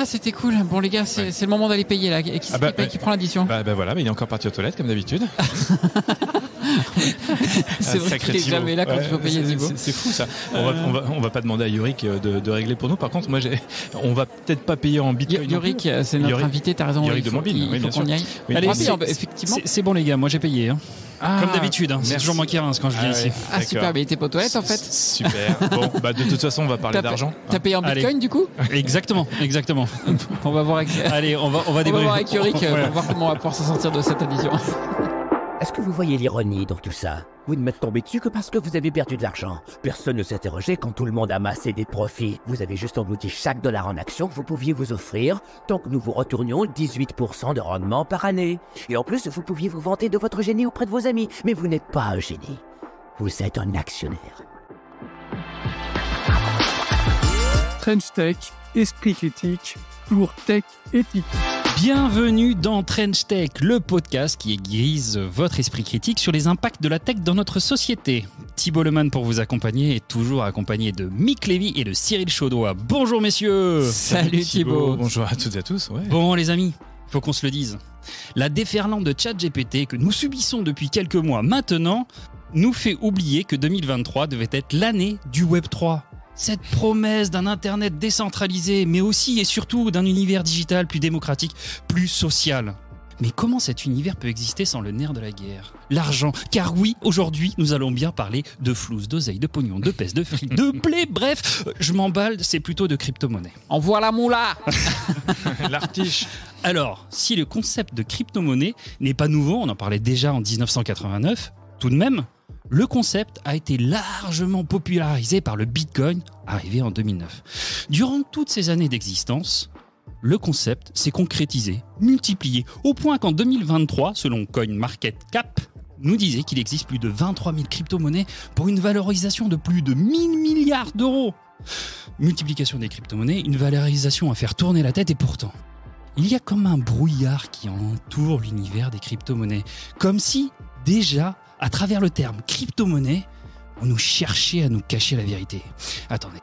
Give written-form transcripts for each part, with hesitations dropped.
Ah, c'était cool. Bon, les gars, c'est le moment d'aller payer là. Et qui prend l'addition? Bah voilà, mais il est encore parti aux toilettes comme d'habitude. C'est vrai qu'il est jamais là quand il faut payer Thibaut. C'est fou ça. On va pas demander à Yorick de régler pour nous. Par contre, moi, on va peut-être pas payer en bitcoin. Yorick, c'est notre invité. T'as raison. Yorick de Montbine, oui, bien sûr. Allez, effectivement. C'est bon les gars, moi j'ai payé. Comme d'habitude, c'est toujours moi qui rince quand je viens ici. Ah super, mais t'es pas aux toilettes en fait. Super. Bon, de toute façon, on va parler d'argent. T'as payé en bitcoin du coup? Exactement. On va voir avec. Allez, on va voir avec Yorick pour voir comment on va pouvoir s'en sortir de cette addition. Est-ce que vous voyez l'ironie dans tout ça? Vous ne m'êtes tombé dessus que parce que vous avez perdu de l'argent. Personne ne s'interrogeait quand tout le monde amassait des profits. Vous avez juste englouti chaque dollar en action que vous pouviez vous offrir, tant que nous vous retournions 18% de rendement par année. Et en plus, vous pouviez vous vanter de votre génie auprès de vos amis. Mais vous n'êtes pas un génie. Vous êtes un actionnaire. Trench Tech, esprit critique pour tech éthique. Bienvenue dans Trench Tech, le podcast qui aiguise votre esprit critique sur les impacts de la tech dans notre société. Thibaut Lemann pour vous accompagner et toujours accompagné de Mick Lévy et de Cyril Chaudois. Bonjour messieurs. Salut Thibaut. Bonjour à toutes et à tous. Ouais. Bon les amis, faut qu'on se le dise. La déferlante de ChatGPT que nous subissons depuis quelques mois maintenant nous fait oublier que 2023 devait être l'année du Web 3. Cette promesse d'un Internet décentralisé, mais aussi et surtout d'un univers digital plus démocratique, plus social. Mais comment cet univers peut exister sans le nerf de la guerre? L'argent. Car oui, aujourd'hui, nous allons bien parler de flouze, d'oseille, de pognon, de pèse, de fric, de blé, bref, je m'emballe, c'est plutôt de crypto-monnaie. Envoie la moula. L'artiche. Alors, si le concept de crypto-monnaie n'est pas nouveau, on en parlait déjà en 1989, tout de même, le concept a été largement popularisé par le Bitcoin, arrivé en 2009. Durant toutes ces années d'existence, le concept s'est concrétisé, multiplié, au point qu'en 2023, selon CoinMarketCap, nous disait qu'il existe plus de 23 000 crypto-monnaies pour une valorisation de plus de 1000 milliards d'euros. Multiplication des crypto-monnaies, une valorisation à faire tourner la tête et pourtant, il y a comme un brouillard qui entoure l'univers des crypto-monnaies. Comme si, déjà, à travers le terme crypto-monnaie, on nous cherchait à nous cacher la vérité. Attendez.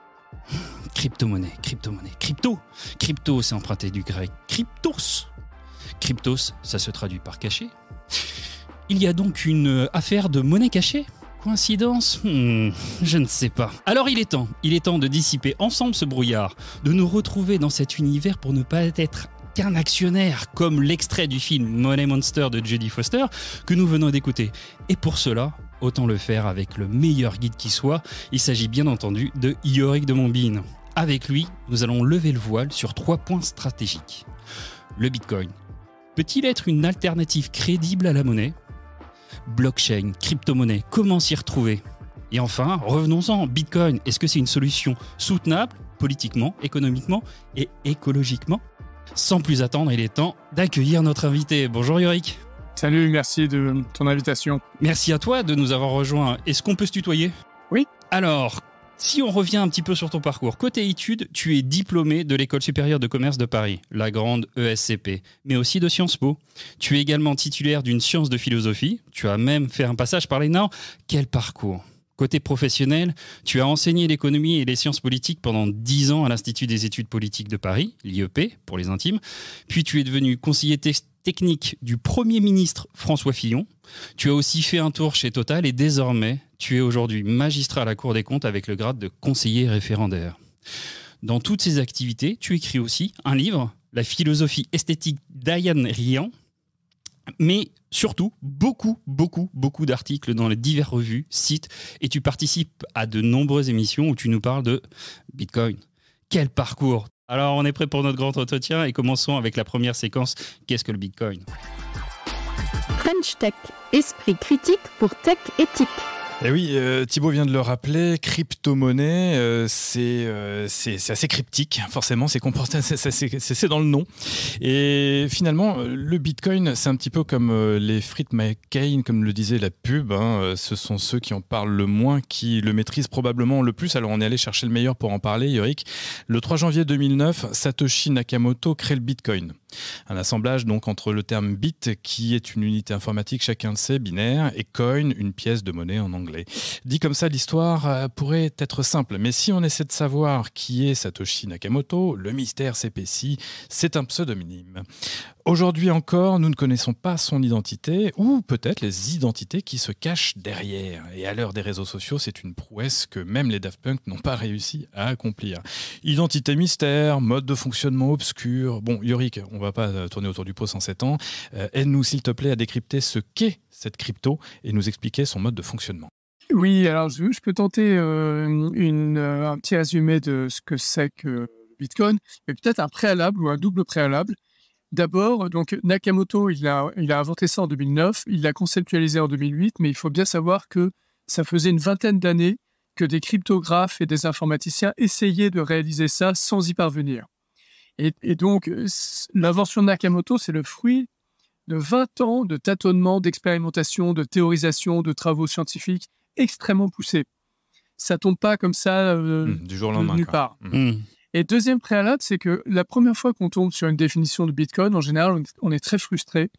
Crypto-monnaie. Crypto, c'est emprunté du grec cryptos. Cryptos, ça se traduit par caché. Il y a donc une affaire de monnaie cachée? Coïncidence? Je ne sais pas. Alors il est temps de dissiper ensemble ce brouillard, de nous retrouver dans cet univers pour ne pas être qu'un actionnaire, comme l'extrait du film Money Monster de Jodie Foster que nous venons d'écouter. Et pour cela, autant le faire avec le meilleur guide qui soit. Il s'agit bien entendu de Yorick de Montbine. Avec lui, nous allons lever le voile sur 3 points stratégiques. Le Bitcoin. Peut-il être une alternative crédible à la monnaie? Blockchain, crypto-monnaie, comment s'y retrouver? Et enfin, revenons-en, Bitcoin, est-ce que c'est une solution soutenable, politiquement, économiquement et écologiquement? Sans plus attendre, il est temps d'accueillir notre invité. Bonjour Yorick. Salut, merci de ton invitation. Merci à toi de nous avoir rejoints. Est-ce qu'on peut se tutoyer? Oui. Alors, si on revient un petit peu sur ton parcours, côté études, tu es diplômé de l'École supérieure de commerce de Paris, la grande ESCP, mais aussi de Sciences Po. Tu es également titulaire d'une science de philosophie. Tu as même fait un passage par l'ENA. Quel parcours! Côté professionnel, tu as enseigné l'économie et les sciences politiques pendant 10 ans à l'Institut des études politiques de Paris, l'IEP pour les intimes. Puis tu es devenu conseiller technique du Premier ministre François Fillon. Tu as aussi fait un tour chez Total et désormais, tu es aujourd'hui magistrat à la Cour des comptes avec le grade de conseiller référendaire. Dans toutes ces activités, tu écris aussi un livre, La philosophie esthétique d'Ayan Rian, mais surtout beaucoup d'articles dans les diverses revues, sites, et tu participes à de nombreuses émissions où tu nous parles de Bitcoin. Quel parcours! Alors on est prêt pour notre grand entretien et commençons avec la première séquence. Qu'est-ce que le Bitcoin? French Tech, esprit critique pour tech éthique. Et oui, Thibaut vient de le rappeler, crypto-monnaie, c'est assez cryptique, forcément, c'est dans le nom. Et finalement, le Bitcoin, c'est un petit peu comme les frites McCain, comme le disait la pub, hein, ce sont ceux qui en parlent le moins, qui le maîtrisent probablement le plus. Alors on est allé chercher le meilleur pour en parler, Yorick. Le 3 janvier 2009, Satoshi Nakamoto crée le Bitcoin. Un assemblage donc entre le terme bit, qui est une unité informatique, chacun le sait, binaire, et coin, une pièce de monnaie en anglais. Dit comme ça, l'histoire pourrait être simple, mais si on essaie de savoir qui est Satoshi Nakamoto, le mystère s'épaissit, c'est un pseudonyme. Aujourd'hui encore, nous ne connaissons pas son identité, ou peut-être les identités qui se cachent derrière. Et à l'heure des réseaux sociaux, c'est une prouesse que même les Daft Punk n'ont pas réussi à accomplir. Identité mystère, mode de fonctionnement obscur. Bon, Yorick, on ne va pas tourner autour du pot en 7 ans. Aide-nous s'il te plaît à décrypter ce qu'est cette crypto et nous expliquer son mode de fonctionnement. Oui, alors je peux tenter un petit résumé de ce que c'est que le Bitcoin, mais peut-être un préalable ou un double préalable. D'abord, donc Nakamoto, il a inventé ça en 2009, il l'a conceptualisé en 2008, mais il faut bien savoir que ça faisait une vingtaine d'années que des cryptographes et des informaticiens essayaient de réaliser ça sans y parvenir. Et donc, l'invention de Nakamoto, c'est le fruit de 20 ans de tâtonnement, d'expérimentation, de théorisation, de travaux scientifiques extrêmement poussés. Ça tombe pas comme ça du jour au lendemain, nulle part. Et deuxième préalable, c'est que la première fois qu'on tombe sur une définition de Bitcoin, en général, on est très frustré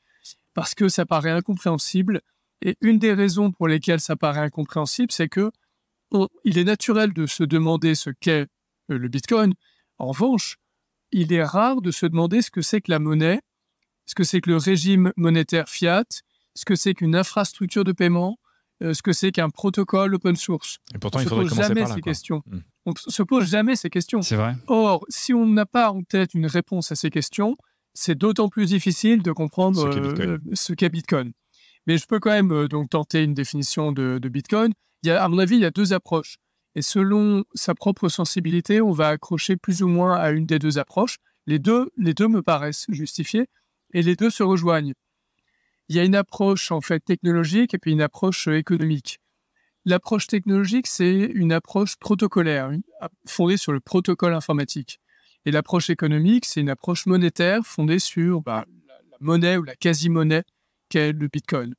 parce que ça paraît incompréhensible. Et une des raisons pour lesquelles ça paraît incompréhensible, c'est que il est naturel de se demander ce qu'est le Bitcoin. En revanche, il est rare de se demander ce que c'est que la monnaie, ce que c'est que le régime monétaire fiat, ce que c'est qu'une infrastructure de paiement, ce que c'est qu'un protocole open source. Et pourtant, il faudrait commencer par là. On ne se pose jamais ces questions. C'est vrai. Or, si on n'a pas en tête une réponse à ces questions, c'est d'autant plus difficile de comprendre ce qu'est Bitcoin. Mais je peux quand même donc tenter une définition de Bitcoin. À mon avis, il y a deux approches. Et selon sa propre sensibilité, on va accrocher plus ou moins à une des deux approches. Les deux me paraissent justifiées et les deux se rejoignent. Il y a une approche en fait technologique et puis une approche économique. L'approche technologique, c'est une approche protocolaire, fondée sur le protocole informatique. Et l'approche économique, c'est une approche monétaire fondée sur la monnaie ou la quasi-monnaie qu'est le Bitcoin.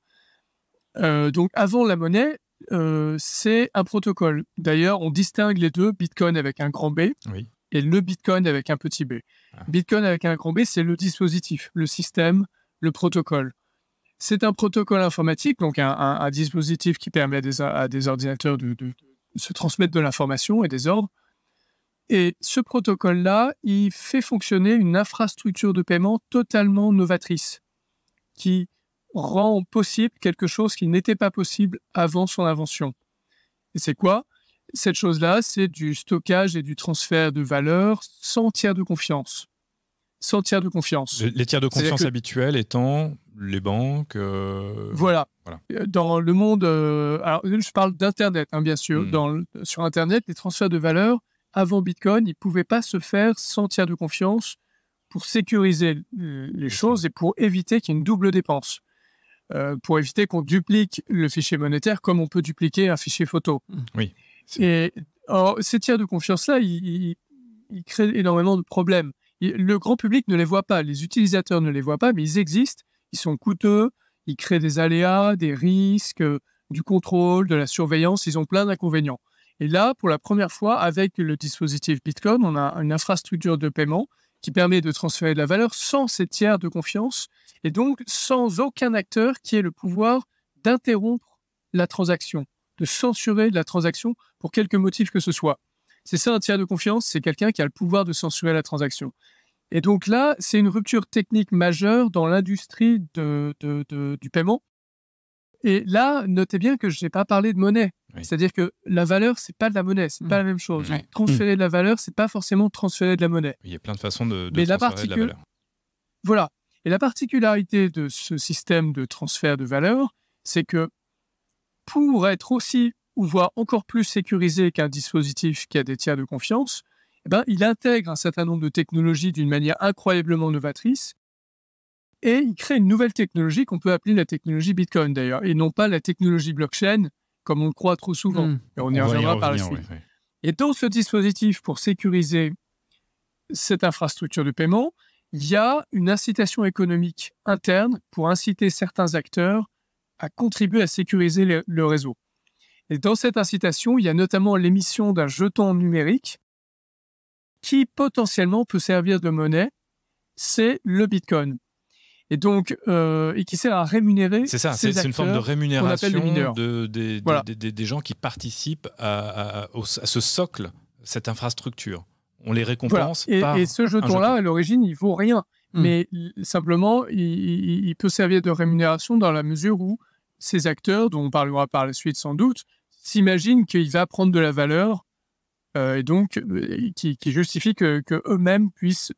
Donc avant la monnaie, c'est un protocole. D'ailleurs, on distingue les deux, Bitcoin avec un grand B et le Bitcoin avec un petit b. Bitcoin avec un grand B, c'est le dispositif, le système, le protocole. C'est un protocole informatique, donc un dispositif qui permet à des ordinateurs de se transmettre de l'information et des ordres. Et ce protocole-là, il fait fonctionner une infrastructure de paiement totalement novatrice, qui rend possible quelque chose qui n'était pas possible avant son invention. Et c'est quoi ? Cette chose-là, c'est du stockage et du transfert de valeur sans tiers de confiance. Sans tiers de confiance. Les tiers de confiance habituels étant les banques. Voilà. Dans le monde, alors je parle d'Internet, bien sûr. Sur Internet, les transferts de valeur avant Bitcoin, ils ne pouvaient pas se faire sans tiers de confiance pour sécuriser les choses et pour éviter qu'il y ait une double dépense. Pour éviter qu'on duplique le fichier monétaire comme on peut dupliquer un fichier photo. Oui. Et alors, ces tiers de confiance-là, ils créent énormément de problèmes. Le grand public ne les voit pas, les utilisateurs ne les voient pas, mais ils existent, ils sont coûteux, ils créent des aléas, des risques, du contrôle, de la surveillance, ils ont plein d'inconvénients. Et là, pour la première fois, avec le dispositif Bitcoin, on a une infrastructure de paiement qui permet de transférer de la valeur sans ces tiers de confiance et donc sans aucun acteur qui ait le pouvoir d'interrompre la transaction, de censurer la transaction pour quelque motif que ce soit. C'est ça un tiers de confiance, c'est quelqu'un qui a le pouvoir de censurer la transaction. Et donc là, c'est une rupture technique majeure dans l'industrie du paiement. Et là, notez bien que je n'ai pas parlé de monnaie. Oui. C'est-à-dire que la valeur, ce n'est pas de la monnaie, ce n'est pas la même chose. Oui. Transférer de la valeur, ce n'est pas forcément transférer de la monnaie. Il y a plein de façons de transférer de la valeur. Voilà. Et la particularité de ce système de transfert de valeur, c'est que pour être aussi ou voire encore plus sécurisé qu'un dispositif qui a des tiers de confiance, il intègre un certain nombre de technologies d'une manière incroyablement novatrice et il crée une nouvelle technologie qu'on peut appeler la technologie Bitcoin d'ailleurs, et non pas la technologie blockchain comme on le croit trop souvent. Et on y reviendra par la suite. Oui. Et dans ce dispositif, pour sécuriser cette infrastructure de paiement, il y a une incitation économique interne pour inciter certains acteurs à contribuer à sécuriser le réseau. Et dans cette incitation, il y a notamment l'émission d'un jeton numérique qui potentiellement peut servir de monnaie c'est le Bitcoin. Et donc, et qui sert à rémunérer. C'est ça, c'est une forme de rémunération des gens qui participent à ce socle, cette infrastructure. On les récompense et ce jeton-là, à l'origine, il vaut rien. Mais simplement, il peut servir de rémunération dans la mesure où ces acteurs, dont on parlera par la suite sans doute, s'imaginent qu'il va prendre de la valeur et donc qui justifie que eux-mêmes puissent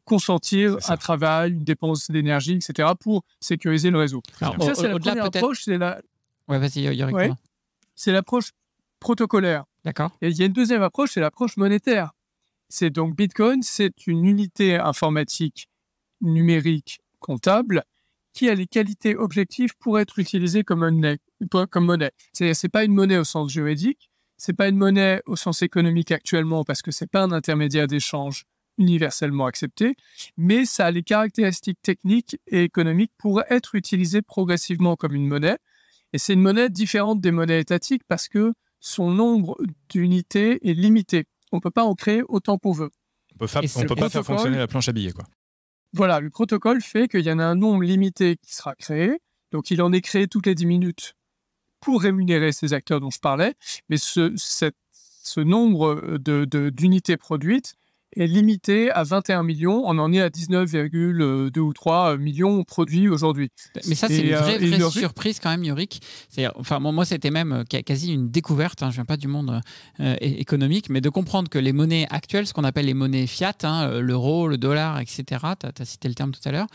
consentir un travail, une dépense d'énergie, etc., pour sécuriser le réseau. Alors, ça, c'est la première approche. Ouais, vas-y, Yorick. Ouais, c'est l'approche protocolaire. D'accord. Et il y a une deuxième approche, c'est l'approche monétaire. C'est donc Bitcoin, c'est une unité informatique numérique comptable qui a les qualités objectives pour être utilisée comme monnaie. C'est-à-dire, c'est pas une monnaie au sens juridique, c'est pas une monnaie au sens économique actuellement parce que c'est pas un intermédiaire d'échange universellement accepté, mais ça a les caractéristiques techniques et économiques pour être utilisé progressivement comme une monnaie. Et c'est une monnaie différente des monnaies étatiques parce que son nombre d'unités est limité. On ne peut pas en créer autant qu'on veut. On ne peut pas faire fonctionner la planche à billets, quoi. Voilà, le protocole fait qu'il y en a un nombre limité qui sera créé. Donc, il en est créé toutes les 10 minutes pour rémunérer ces acteurs dont je parlais. Mais ce nombre d'unités produites est limité à 21 millions. On en est à 19,2 ou 3 millions produits aujourd'hui. Mais ça, c'est une vraie surprise quand même, Yorick. Enfin, moi, c'était même quasi une découverte. Je ne viens pas du monde économique, mais de comprendre que les monnaies actuelles, ce qu'on appelle les monnaies fiat, l'euro, le dollar, etc., tu as cité le terme tout à l'heure,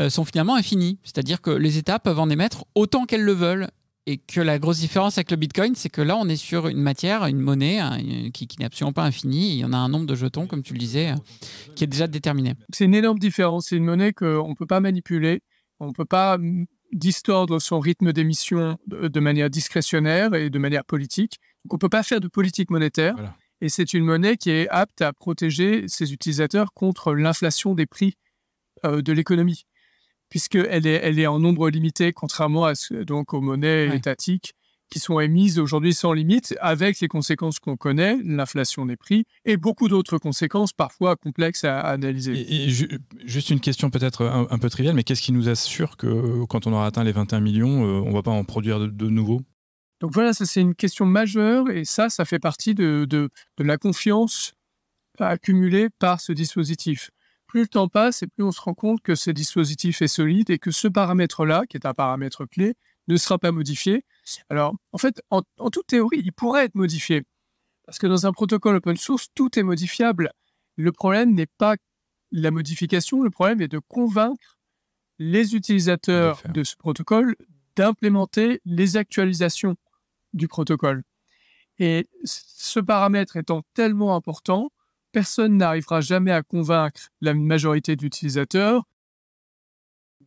sont finalement infinies. C'est-à-dire que les États peuvent en émettre autant qu'elles le veulent. Et que la grosse différence avec le Bitcoin, c'est que là, on est sur une matière, une monnaie qui n'est absolument pas infinie. Il y en a un nombre de jetons, comme tu le disais, qui est déjà déterminé. C'est une énorme différence. C'est une monnaie qu'on ne peut pas manipuler. On ne peut pas distordre son rythme d'émission de manière discrétionnaire et de manière politique. Donc, on ne peut pas faire de politique monétaire. Voilà. Et c'est une monnaie qui est apte à protéger ses utilisateurs contre l'inflation des prix de l'économie, puisqu'elle est en nombre limité, contrairement donc aux monnaies étatiques qui sont émises aujourd'hui sans limite, avec les conséquences qu'on connaît, l'inflation des prix, et beaucoup d'autres conséquences parfois complexes à analyser. Et juste une question peut-être un peu triviale, mais qu'est-ce qui nous assure que quand on aura atteint les 21 millions, on ne va pas en produire de nouveaux ? Donc voilà, ça c'est une question majeure, et ça fait partie de la confiance accumulée par ce dispositif. Plus le temps passe et plus on se rend compte que ce dispositif est solide et que ce paramètre-là, qui est un paramètre clé, ne sera pas modifié. Alors, en fait, en toute théorie, il pourrait être modifié. Parce que dans un protocole open source, tout est modifiable. Le problème n'est pas la modification, le problème est de convaincre les utilisateurs de ce protocole d'implémenter les actualisations du protocole. Et ce paramètre étant tellement important, personne n'arrivera jamais à convaincre la majorité d'utilisateurs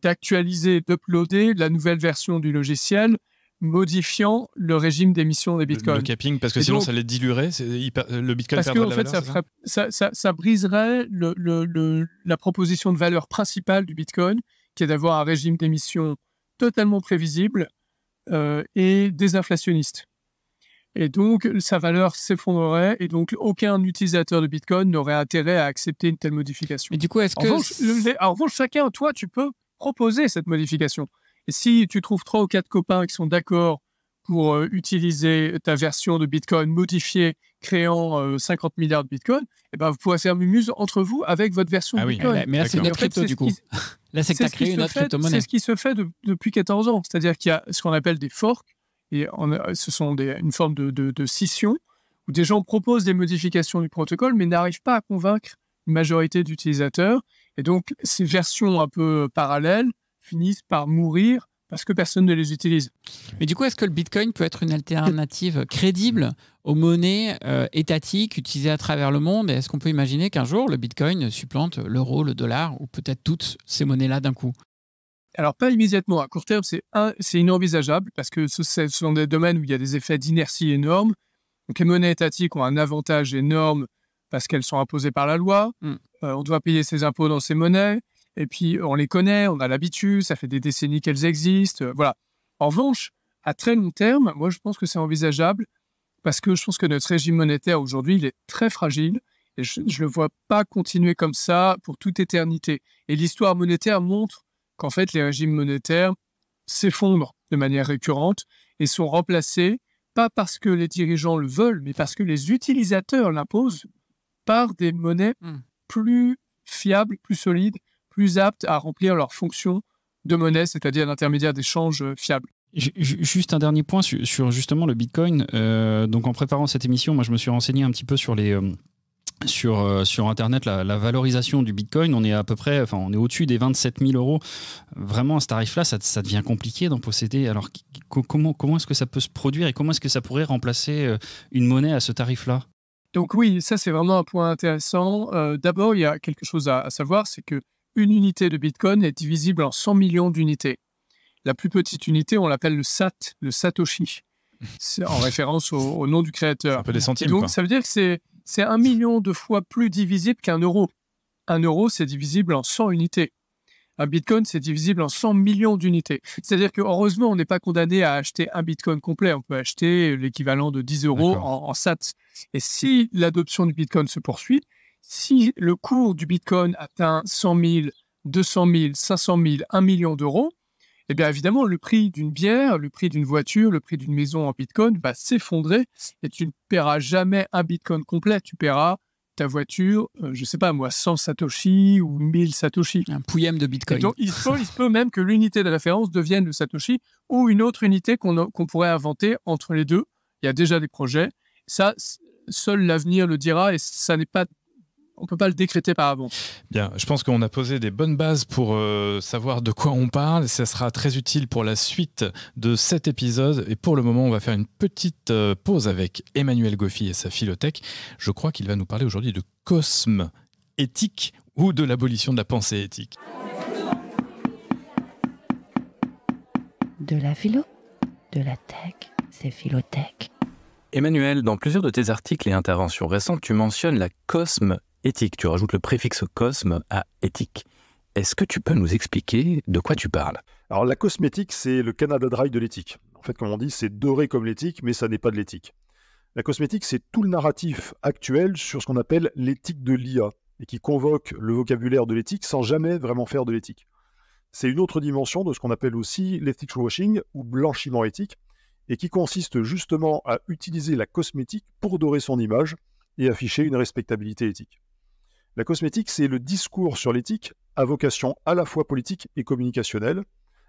d'actualiser, d'uploader la nouvelle version du logiciel modifiant le régime d'émission des bitcoins. Le capping, parce que sinon ça les diluerait, le bitcoin perdrait de la valeur. Ça briserait la proposition de valeur principale du bitcoin, qui est d'avoir un régime d'émission totalement prévisible et désinflationniste. Et donc, sa valeur s'effondrerait et donc aucun utilisateur de Bitcoin n'aurait intérêt à accepter une telle modification. Mais du coup, est-ce que... En revanche, chacun, toi, tu peux proposer cette modification. Et si tu trouves 3 ou 4 copains qui sont d'accord pour utiliser ta version de Bitcoin modifiée, créant 50 milliards de Bitcoin, eh ben, vous pourrez faire mumuse entre vous avec votre version de Bitcoin. Mais là, c'est une autre crypto, du coup. Là, c'est que tu as créé une autre crypto-monnaie. C'est ce qui se fait depuis 14 ans. C'est-à-dire qu'il y a ce qu'on appelle des forks. Et ce sont une forme de scission où des gens proposent des modifications du protocole mais n'arrivent pas à convaincre une majorité d'utilisateurs. Et donc, ces versions un peu parallèles finissent par mourir parce que personne ne les utilise. Mais du coup, est-ce que le Bitcoin peut être une alternative crédible aux monnaies étatiques utilisées à travers le monde ? Et est-ce qu'on peut imaginer qu'un jour, le Bitcoin supplante l'euro, le dollar ou peut-être toutes ces monnaies-là d'un coup ? Alors, pas immédiatement. À court terme, c'est inenvisageable parce que ce sont des domaines où il y a des effets d'inertie énormes. Donc, les monnaies étatiques ont un avantage énorme parce qu'elles sont imposées par la loi. On doit payer ses impôts dans ces monnaies. Et puis, on les connaît, on a l'habitude, ça fait des décennies qu'elles existent. Voilà. En revanche, à très long terme, moi, je pense que c'est envisageable parce que je pense que notre régime monétaire aujourd'hui, il est très fragile Et je ne le vois pas continuer comme ça pour toute éternité. Et l'histoire monétaire montre qu'en fait, les régimes monétaires s'effondrent de manière récurrente et sont remplacés, pas parce que les dirigeants le veulent, mais parce que les utilisateurs l'imposent par des monnaies plus fiables, plus solides, plus aptes à remplir leur fonction de monnaie, c'est-à-dire d'intermédiaire d'échanges fiables. Juste un dernier point sur justement le Bitcoin. Donc en préparant cette émission, moi je me suis renseigné un petit peu sur les... Sur Internet, la valorisation du Bitcoin, on est à peu près, enfin, on est au-dessus des 27 000 euros. Vraiment, à ce tarif-là, ça devient compliqué d'en posséder. Alors, comment est-ce que ça peut se produire et comment est-ce que ça pourrait remplacer une monnaie à ce tarif-là ? Donc oui, ça c'est vraiment un point intéressant. D'abord, il y a quelque chose à savoir, c'est qu'une unité de Bitcoin est divisible en 100 millions d'unités. La plus petite unité, on l'appelle le SAT, le Satoshi. C'est en référence au nom du créateur. C'est un peu des centimes, donc, quoi. Ça veut dire que c'est 1 million de fois plus divisible qu'un euro. Un euro, c'est divisible en 100 unités. Un Bitcoin, c'est divisible en 100 millions d'unités. C'est-à-dire que heureusement, on n'est pas condamné à acheter un Bitcoin complet. On peut acheter l'équivalent de 10 euros en SAT. Et si l'adoption du Bitcoin se poursuit, si le cours du Bitcoin atteint 100 000, 200 000, 500 000, 1 million d'euros, eh bien évidemment, le prix d'une bière, le prix d'une voiture, le prix d'une maison en Bitcoin va s'effondrer et tu ne paieras jamais un Bitcoin complet. Tu paieras ta voiture, je ne sais pas moi, 100 Satoshi ou 1000 Satoshi. Un pouillème de Bitcoin. Et donc, il se peut même que l'unité de référence devienne le Satoshi ou une autre unité qu'on pourrait inventer entre les deux. Il y a déjà des projets. Ça, seul l'avenir le dira et ça n'est pas... On ne peut pas le décréter par avant. Bien, je pense qu'on a posé des bonnes bases pour savoir de quoi on parle. Ça sera très utile pour la suite de cet épisode. Et pour le moment, on va faire une petite pause avec Emmanuel Goffi et sa philothèque. Je crois qu'il va nous parler aujourd'hui de cosme éthique ou de l'abolition de la pensée éthique. De la philo, de la tech, c'est philothèque. Emmanuel, dans plusieurs de tes articles et interventions récentes, tu mentionnes la cosme éthique. Tu rajoutes le préfixe cosme à éthique. Est-ce que tu peux nous expliquer de quoi tu parles ? Alors la cosmétique, c'est le Canada Dry de l'éthique. En fait, comme on dit, c'est doré comme l'éthique, mais ça n'est pas de l'éthique. La cosmétique, c'est tout le narratif actuel sur ce qu'on appelle l'éthique de l'IA, et qui convoque le vocabulaire de l'éthique sans jamais vraiment faire de l'éthique. C'est une autre dimension de ce qu'on appelle aussi l'ethics washing, ou blanchiment éthique, et qui consiste justement à utiliser la cosmétique pour dorer son image et afficher une respectabilité éthique. La cosmétique, c'est le discours sur l'éthique à vocation à la fois politique et communicationnelle,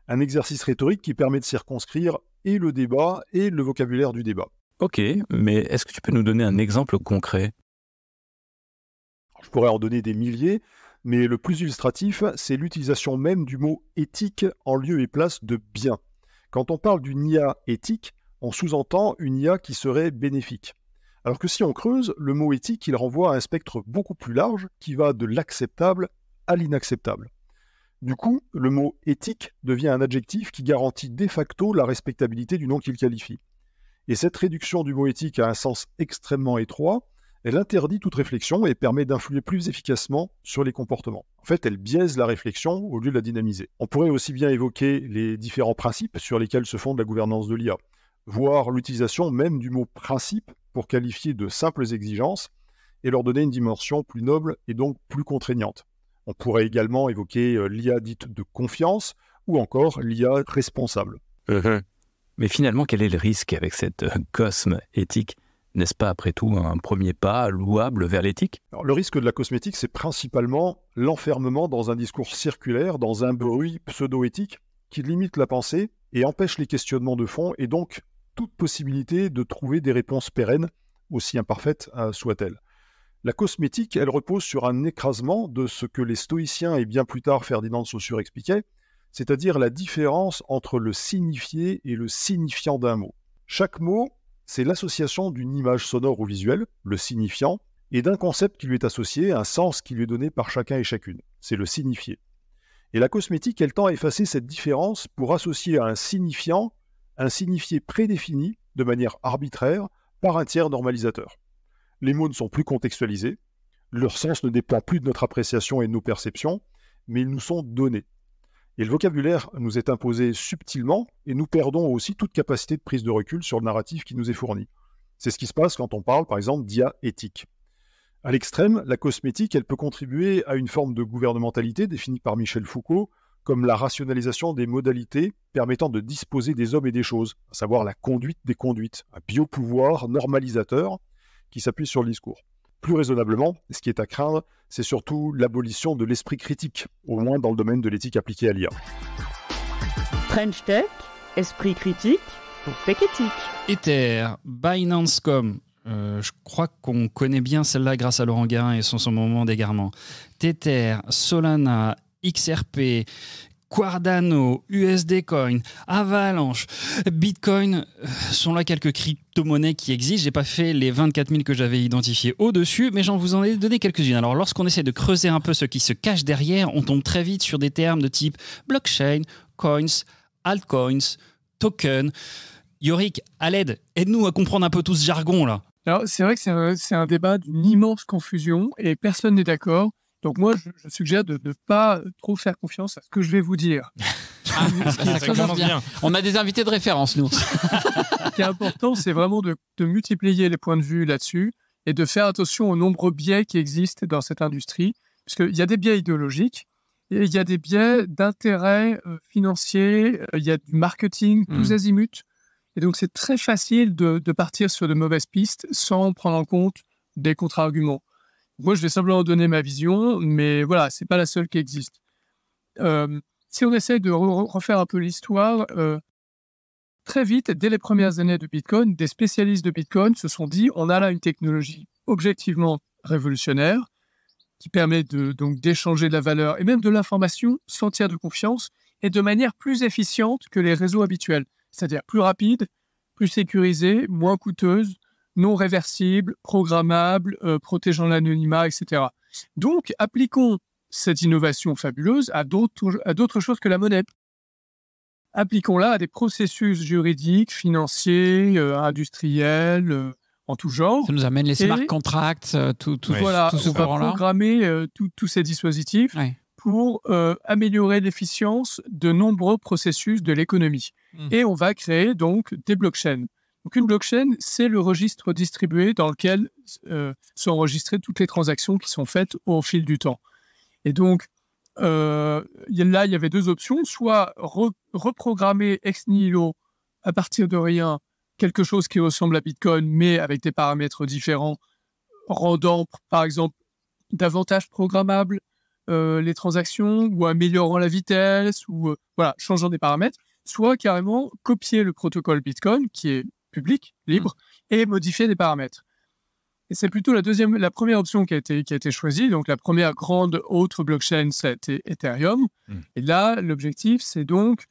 un exercice rhétorique qui permet de circonscrire et le débat et le vocabulaire du débat. Ok, mais est-ce que tu peux nous donner un exemple concret ? Je pourrais en donner des milliers, mais le plus illustratif, c'est l'utilisation même du mot éthique en lieu et place de bien. Quand on parle d'une IA éthique, on sous-entend une IA qui serait bénéfique. Alors que si on creuse, le mot éthique, il renvoie à un spectre beaucoup plus large qui va de l'acceptable à l'inacceptable. Du coup, le mot éthique devient un adjectif qui garantit de facto la respectabilité du nom qu'il qualifie. Et cette réduction du mot éthique à un sens extrêmement étroit, elle interdit toute réflexion et permet d'influer plus efficacement sur les comportements. En fait, elle biaise la réflexion au lieu de la dynamiser. On pourrait aussi bien évoquer les différents principes sur lesquels se fonde la gouvernance de l'IA, voire l'utilisation même du mot principe pour qualifier de simples exigences et leur donner une dimension plus noble et donc plus contraignante. On pourrait également évoquer l'IA dite de confiance ou encore l'IA responsable. Mais finalement, quel est le risque avec cette cosme éthique ? N'est-ce pas après tout un premier pas louable vers l'éthique ? Alors, le risque de la cosmétique, c'est principalement l'enfermement dans un discours circulaire, dans un bruit pseudo-éthique qui limite la pensée et empêche les questionnements de fond et donc toute possibilité de trouver des réponses pérennes, aussi imparfaites soient-elles. La cosmétique, elle repose sur un écrasement de ce que les stoïciens et bien plus tard Ferdinand de Saussure expliquaient, c'est-à-dire la différence entre le signifié et le signifiant d'un mot. Chaque mot, c'est l'association d'une image sonore ou visuelle, le signifiant, et d'un concept qui lui est associé, un sens qui lui est donné par chacun et chacune. C'est le signifié. Et la cosmétique, elle tend à effacer cette différence pour associer à un signifiant un signifié prédéfini de manière arbitraire par un tiers normalisateur. Les mots ne sont plus contextualisés, leur sens ne dépend plus de notre appréciation et de nos perceptions, mais ils nous sont donnés. Et le vocabulaire nous est imposé subtilement et nous perdons aussi toute capacité de prise de recul sur le narratif qui nous est fourni. C'est ce qui se passe quand on parle, par exemple, d'IA éthique. À l'extrême, la cosmétique, elle peut contribuer à une forme de gouvernementalité définie par Michel Foucault comme la rationalisation des modalités permettant de disposer des hommes et des choses, à savoir la conduite des conduites, un biopouvoir normalisateur qui s'appuie sur le discours. Plus raisonnablement, ce qui est à craindre, c'est surtout l'abolition de l'esprit critique, au moins dans le domaine de l'éthique appliquée à l'IA. French Tech, esprit critique pour Tech Éthique. Ether, Binance.com. Je crois qu'on connaît bien celle-là grâce à Laurent Guérin et son moment d'égarement. Tether, Solana, XRP, Cardano, USD Coin, Avalanche, Bitcoin sont là quelques crypto-monnaies qui existent. J'ai pas fait les 24 000 que j'avais identifiés au-dessus, mais j'en vous en ai donné quelques-unes. Alors lorsqu'on essaie de creuser un peu ce qui se cache derrière, on tombe très vite sur des termes de type blockchain, coins, altcoins, token. Yorick, à l'aide, aide-nous à comprendre un peu tout ce jargon là. Alors c'est vrai que c'est un débat d'une immense confusion et personne n'est d'accord. Donc moi, je suggère de ne pas trop faire confiance à ce que je vais vous dire. Ça commence bien. On a des invités de référence, nous. Ce qui est important, c'est vraiment de multiplier les points de vue là-dessus et de faire attention aux nombreux biais qui existent dans cette industrie. Parce qu'il y a des biais idéologiques, et il y a des biais d'intérêt financier, il y a du marketing, tous azimuts. Et donc, c'est très facile de partir sur de mauvaises pistes sans prendre en compte des contre-arguments. Moi, je vais simplement donner ma vision, mais voilà, c'est pas la seule qui existe. Si on essaie de refaire un peu l'histoire, très vite, dès les premières années de Bitcoin, des spécialistes de Bitcoin se sont dit on a là une technologie objectivement révolutionnaire qui permet donc d'échanger de la valeur et même de l'information sans tiers de confiance et de manière plus efficiente que les réseaux habituels, c'est-à-dire plus rapide, plus sécurisée, moins coûteuse, non réversible, programmable, protégeant l'anonymat, etc. Donc, appliquons cette innovation fabuleuse à d'autres choses que la monnaie. Appliquons-la à des processus juridiques, financiers, industriels, en tout genre. Ça nous amène les smart contracts, voilà, tout ce on va courant-là. programmer tous ces dispositifs pour améliorer l'efficience de nombreux processus de l'économie. Et on va créer donc des blockchains. Donc une blockchain, c'est le registre distribué dans lequel sont enregistrées toutes les transactions qui sont faites au fil du temps. Et donc, là, il y avait deux options, soit reprogrammer ex nihilo à partir de rien quelque chose qui ressemble à Bitcoin, mais avec des paramètres différents, rendant, par exemple, davantage programmables les transactions, ou améliorant la vitesse, ou voilà, changeant des paramètres, soit carrément copier le protocole Bitcoin, qui est public, libre, et modifier des paramètres. Et c'est plutôt la première option qui a été choisie. Donc, la première grande autre blockchain, ça a été Ethereum. Et là, l'objectif, c'est donc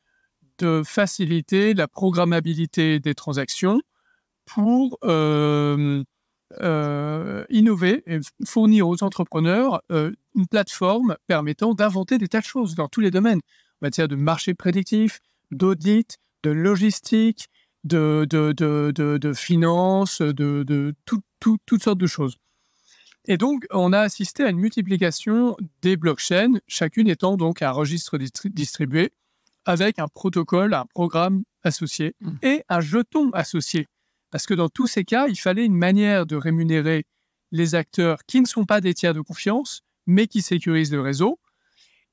de faciliter la programmabilité des transactions pour innover et fournir aux entrepreneurs une plateforme permettant d'inventer des tas de choses dans tous les domaines, en matière de marché prédictif, d'audit, de logistique, de finance, de toutes sortes de choses. Et donc, on a assisté à une multiplication des blockchains, chacune étant donc un registre distribué avec un protocole, un programme associé et un jeton associé. Parce que dans tous ces cas, il fallait une manière de rémunérer les acteurs qui ne sont pas des tiers de confiance, mais qui sécurisent le réseau.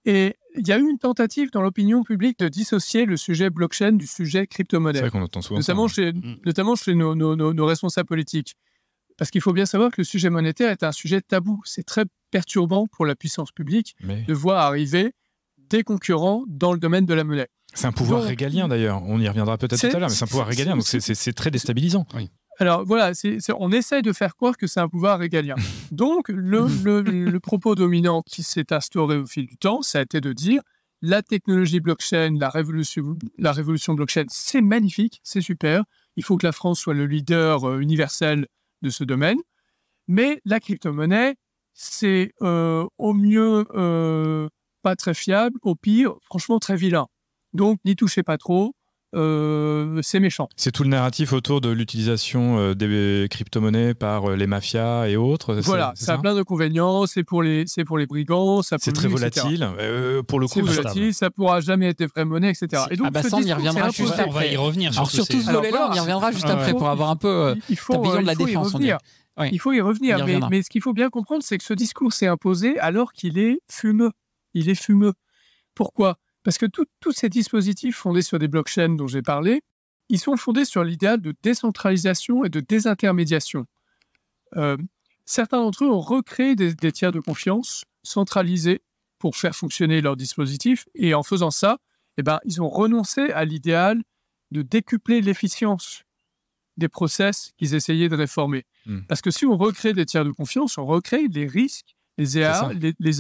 Et il y a eu une tentative dans l'opinion publique de dissocier le sujet blockchain du sujet crypto-monnaie. C'est vrai qu'on entend souvent notamment chez nos responsables politiques. Parce qu'il faut bien savoir que le sujet monétaire est un sujet tabou. C'est très perturbant pour la puissance publique de voir arriver des concurrents dans le domaine de la monnaie. C'est un pouvoir régalien d'ailleurs, on y reviendra peut-être tout à l'heure, mais c'est un pouvoir régalien, donc c'est très déstabilisant. Oui. Alors voilà, on essaye de faire croire que c'est un pouvoir régalien. Donc le propos dominant qui s'est instauré au fil du temps, ça a été de dire la technologie blockchain, la révolution blockchain, c'est magnifique, c'est super, il faut que la France soit le leader universel de ce domaine, mais la crypto-monnaie, c'est au mieux pas très fiable, au pire, franchement très vilain. Donc, n'y touchez pas trop, c'est méchant. C'est tout le narratif autour de l'utilisation des crypto-monnaies par les mafias et autres. Voilà, ça a plein d'inconvénients, c'est pour les brigands, ça c'est très volatile, pour le coup. C'est volatile, ça pourra jamais être des vraies monnaies, etc. Et donc, ça, on y reviendra juste après. On va y revenir. Alors, sur tout ce volet-là, on y reviendra juste après pour avoir un peu ta vision de la défense. Oui. Il faut y revenir. Mais ce qu'il faut bien comprendre, c'est que ce discours s'est imposé alors qu'il est fumeux. Il est fumeux. Pourquoi ? Parce que tous ces dispositifs fondés sur des blockchains dont j'ai parlé, ils sont fondés sur l'idéal de décentralisation et de désintermédiation. Certains d'entre eux ont recréé des tiers de confiance centralisés pour faire fonctionner leurs dispositifs. Et en faisant ça, ils ont renoncé à l'idéal de décupler l'efficience des process qu'ils essayaient de réformer. Parce que si on recrée des tiers de confiance, on recrée les risques, les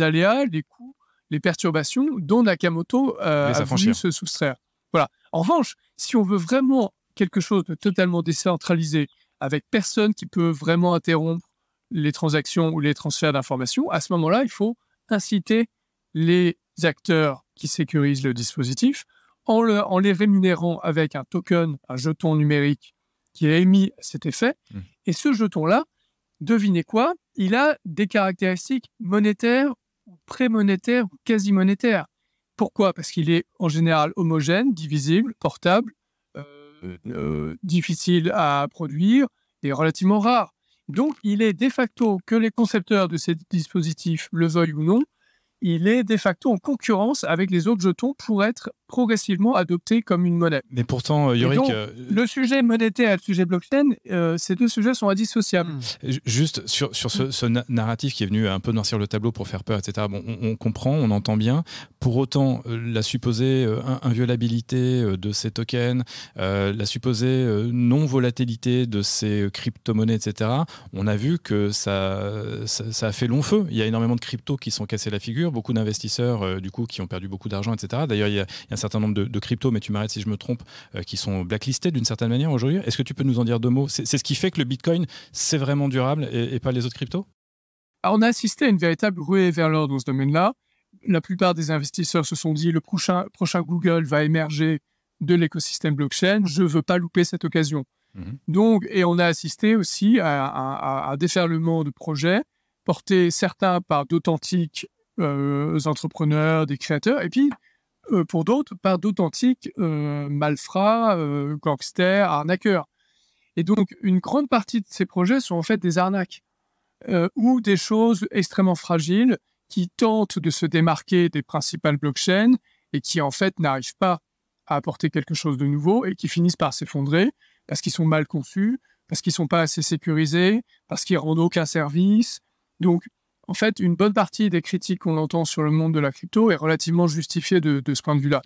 aléas, les coûts, les perturbations dont Nakamoto a voulu se soustraire. Voilà. En revanche, si on veut vraiment quelque chose de totalement décentralisé, avec personne qui peut vraiment interrompre les transactions ou les transferts d'informations, à ce moment-là, il faut inciter les acteurs qui sécurisent le dispositif en les rémunérant avec un token, un jeton numérique qui est émis à cet effet. Et ce jeton-là, devinez quoi ? Il a des caractéristiques monétaires, ou pré-monétaires, ou quasi-monétaires. Pourquoi ? Parce qu'il est en général homogène, divisible, portable, difficile à produire et relativement rare. Donc, il est de facto, que les concepteurs de ces dispositifs le veuillent ou non, il est de facto en concurrence avec les autres jetons pour être progressivement adopté comme une monnaie. Mais pourtant, Yorick... le sujet monétaire et le sujet blockchain, ces deux sujets sont indissociables. Juste sur ce narratif qui est venu un peu noircir le tableau pour faire peur, etc. Bon, on comprend, on entend bien. Pour autant, la supposée inviolabilité de ces tokens, la supposée non-volatilité de ces crypto-monnaies, etc., on a vu que ça a fait long feu. Il y a énormément de cryptos qui sont cassés la figure, beaucoup d'investisseurs du coup, qui ont perdu beaucoup d'argent, etc. D'ailleurs, il y a un certain nombre de cryptos, mais tu m'arrêtes si je me trompe, qui sont blacklistés d'une certaine manière aujourd'hui. Est-ce que tu peux nous en dire deux mots ? C'est ce qui fait que le Bitcoin, c'est vraiment durable et pas les autres cryptos ? Alors, on a assisté à une véritable ruée vers l'or dans ce domaine-là. La plupart des investisseurs se sont dit le prochain Google va émerger de l'écosystème blockchain, je ne veux pas louper cette occasion. Donc, et on a assisté aussi à un déferlement de projets portés certains par d'authentiques entrepreneurs, des créateurs, et puis pour d'autres, par d'authentiques malfrats, gangsters, arnaqueurs. Et donc, une grande partie de ces projets sont en fait des arnaques ou des choses extrêmement fragiles qui tentent de se démarquer des principales blockchains et qui, en fait, n'arrivent pas à apporter quelque chose de nouveau et qui finissent par s'effondrer parce qu'ils sont mal conçus, parce qu'ils ne sont pas assez sécurisés, parce qu'ils ne rendent aucun service. Donc, en fait, une bonne partie des critiques qu'on entend sur le monde de la crypto est relativement justifiée de ce point de vue-là.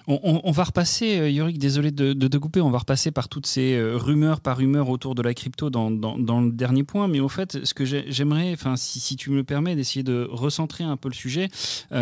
On va repasser, Yorick, désolé de te couper, on va repasser par toutes ces rumeurs par rumeur autour de la crypto dans le dernier point, mais au fait, ce que j'aimerais, si tu me le permets, d'essayer de recentrer un peu le sujet,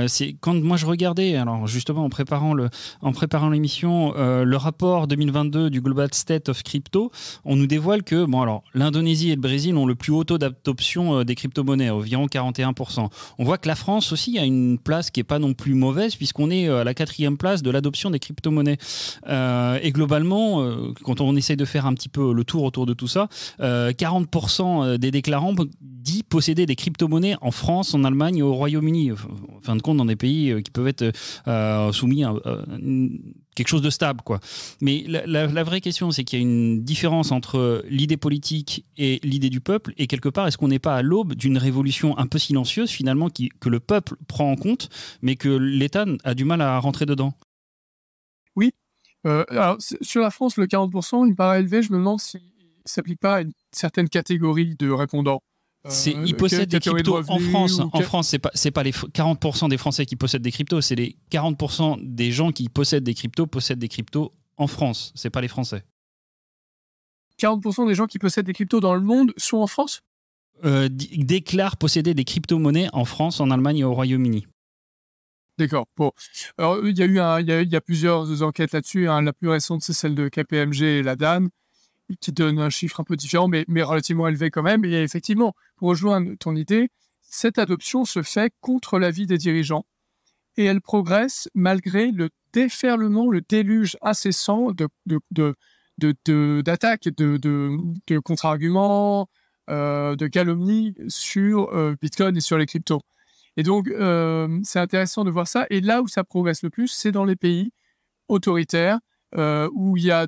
c'est quand moi je regardais, alors justement en préparant l'émission, le rapport 2022 du Global State of Crypto, on nous dévoile que l'Indonésie et le Brésil ont le plus haut taux d'adoption des crypto-monnaies, environ 41%. On voit que la France aussi a une place qui n'est pas non plus mauvaise, puisqu'on est à la 4e place de l'adoption des crypto-monnaies. Et globalement, quand on essaye de faire un petit peu le tour autour de tout ça, 40% des déclarants disent posséder des crypto-monnaies en France, en Allemagne et au Royaume-Uni. En fin de compte, dans des pays qui peuvent être soumis à quelque chose de stable, quoi. Mais la vraie question, c'est qu'il y a une différence entre l'idée politique et l'idée du peuple, et quelque part, est-ce qu'on n'est pas à l'aube d'une révolution un peu silencieuse, finalement, que le peuple prend en compte, mais que l'État a du mal à rentrer dedans ? Oui. Alors, sur la France, le 40%, il me paraît élevé. Je me demande s'il ne s'applique pas à une certaine catégorie de répondants. Ils possèdent des cryptos en France. En France, c'est pas les 40% des Français qui possèdent des cryptos, c'est les 40% des gens qui possèdent des cryptos en France. C'est pas les Français. 40% des gens qui possèdent des cryptos dans le monde sont en France ? Déclarent posséder des crypto-monnaies en France, en Allemagne et au Royaume-Uni. D'accord. Bon. Alors, il y a plusieurs enquêtes là-dessus. La plus récente, c'est celle de KPMG et la DAN, qui donne un chiffre un peu différent, mais relativement élevé quand même. Et effectivement, pour rejoindre ton idée, cette adoption se fait contre l'avis des dirigeants et elle progresse malgré le déferlement, le déluge incessant d'attaques, de contre-arguments, de calomnies sur Bitcoin et sur les cryptos. Et donc, c'est intéressant de voir ça. Et là où ça progresse le plus, c'est dans les pays autoritaires, où il y a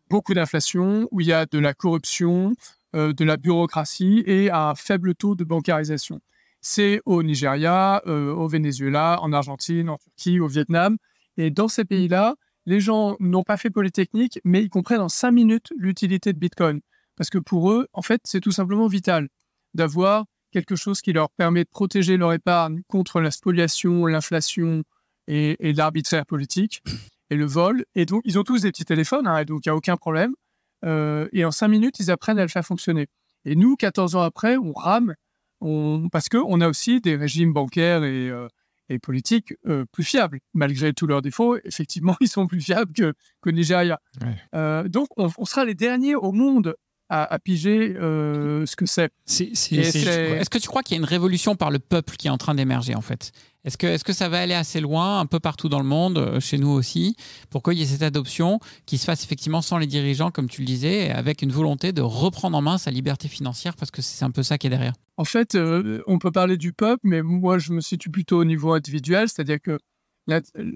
beaucoup d'inflation, où il y a de la corruption, de la bureaucratie et à un faible taux de bancarisation. C'est au Nigeria, au Venezuela, en Argentine, en Turquie, au Vietnam. Et dans ces pays-là, les gens n'ont pas fait Polytechnique, mais ils comprennent en 5 minutes l'utilité de Bitcoin. Parce que pour eux, en fait, c'est tout simplement vital d'avoir quelque chose qui leur permet de protéger leur épargne contre la spoliation, l'inflation et l'arbitraire politique et le vol. Et donc, ils ont tous des petits téléphones, et donc il n'y a aucun problème. Et en 5 minutes, ils apprennent à le faire fonctionner. Et nous, 14 ans après, on rame parce qu'on a aussi des régimes bancaires et politiques plus fiables. Malgré tous leurs défauts, effectivement, ils sont plus fiables qu'au Nigeria. Ouais. Donc, on sera les derniers au monde à piger ce que c'est. Est-ce que tu crois qu'il y a une révolution par le peuple qui est en train d'émerger, en fait ? Est-ce que ça va aller assez loin, un peu partout dans le monde, chez nous aussi, pour qu'il y ait cette adoption qui se fasse effectivement sans les dirigeants, comme tu le disais, avec une volonté de reprendre en main sa liberté financière, parce que c'est un peu ça qui est derrière. En fait, on peut parler du peuple, mais moi, je me situe plutôt au niveau individuel, c'est-à-dire que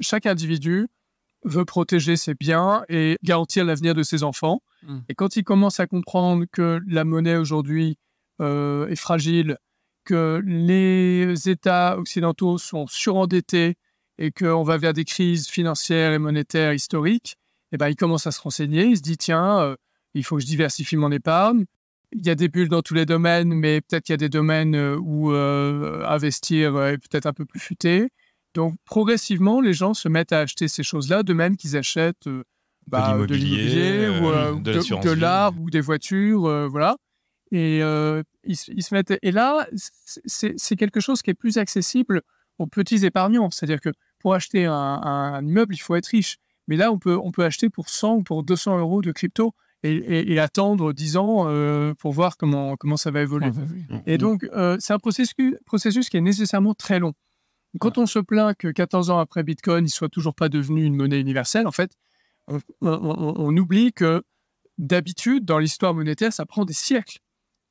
chaque individu veut protéger ses biens et garantir l'avenir de ses enfants. Et quand il commence à comprendre que la monnaie aujourd'hui est fragile, que les États occidentaux sont surendettés et qu'on va vers des crises financières et monétaires historiques, eh ben, il commence à se renseigner. Il se dit, tiens, il faut que je diversifie mon épargne. Il y a des bulles dans tous les domaines, mais peut-être qu'il y a des domaines où investir est peut-être un peu plus futé. Donc, progressivement, les gens se mettent à acheter ces choses-là, de même qu'ils achètent de l'immobilier ou de l'art ou des voitures, voilà. Et ils se mettent. Et là, c'est quelque chose qui est plus accessible aux petits épargnants. C'est-à-dire que pour acheter un immeuble, il faut être riche. Mais là, on peut acheter pour 100 ou pour 200 euros de crypto et attendre 10 ans pour voir comment ça va évoluer. Et donc, c'est un processus qui est nécessairement très long. Quand on se plaint que 14 ans après Bitcoin, il ne soit toujours pas devenu une monnaie universelle, en fait, on oublie que d'habitude, dans l'histoire monétaire, ça prend des siècles,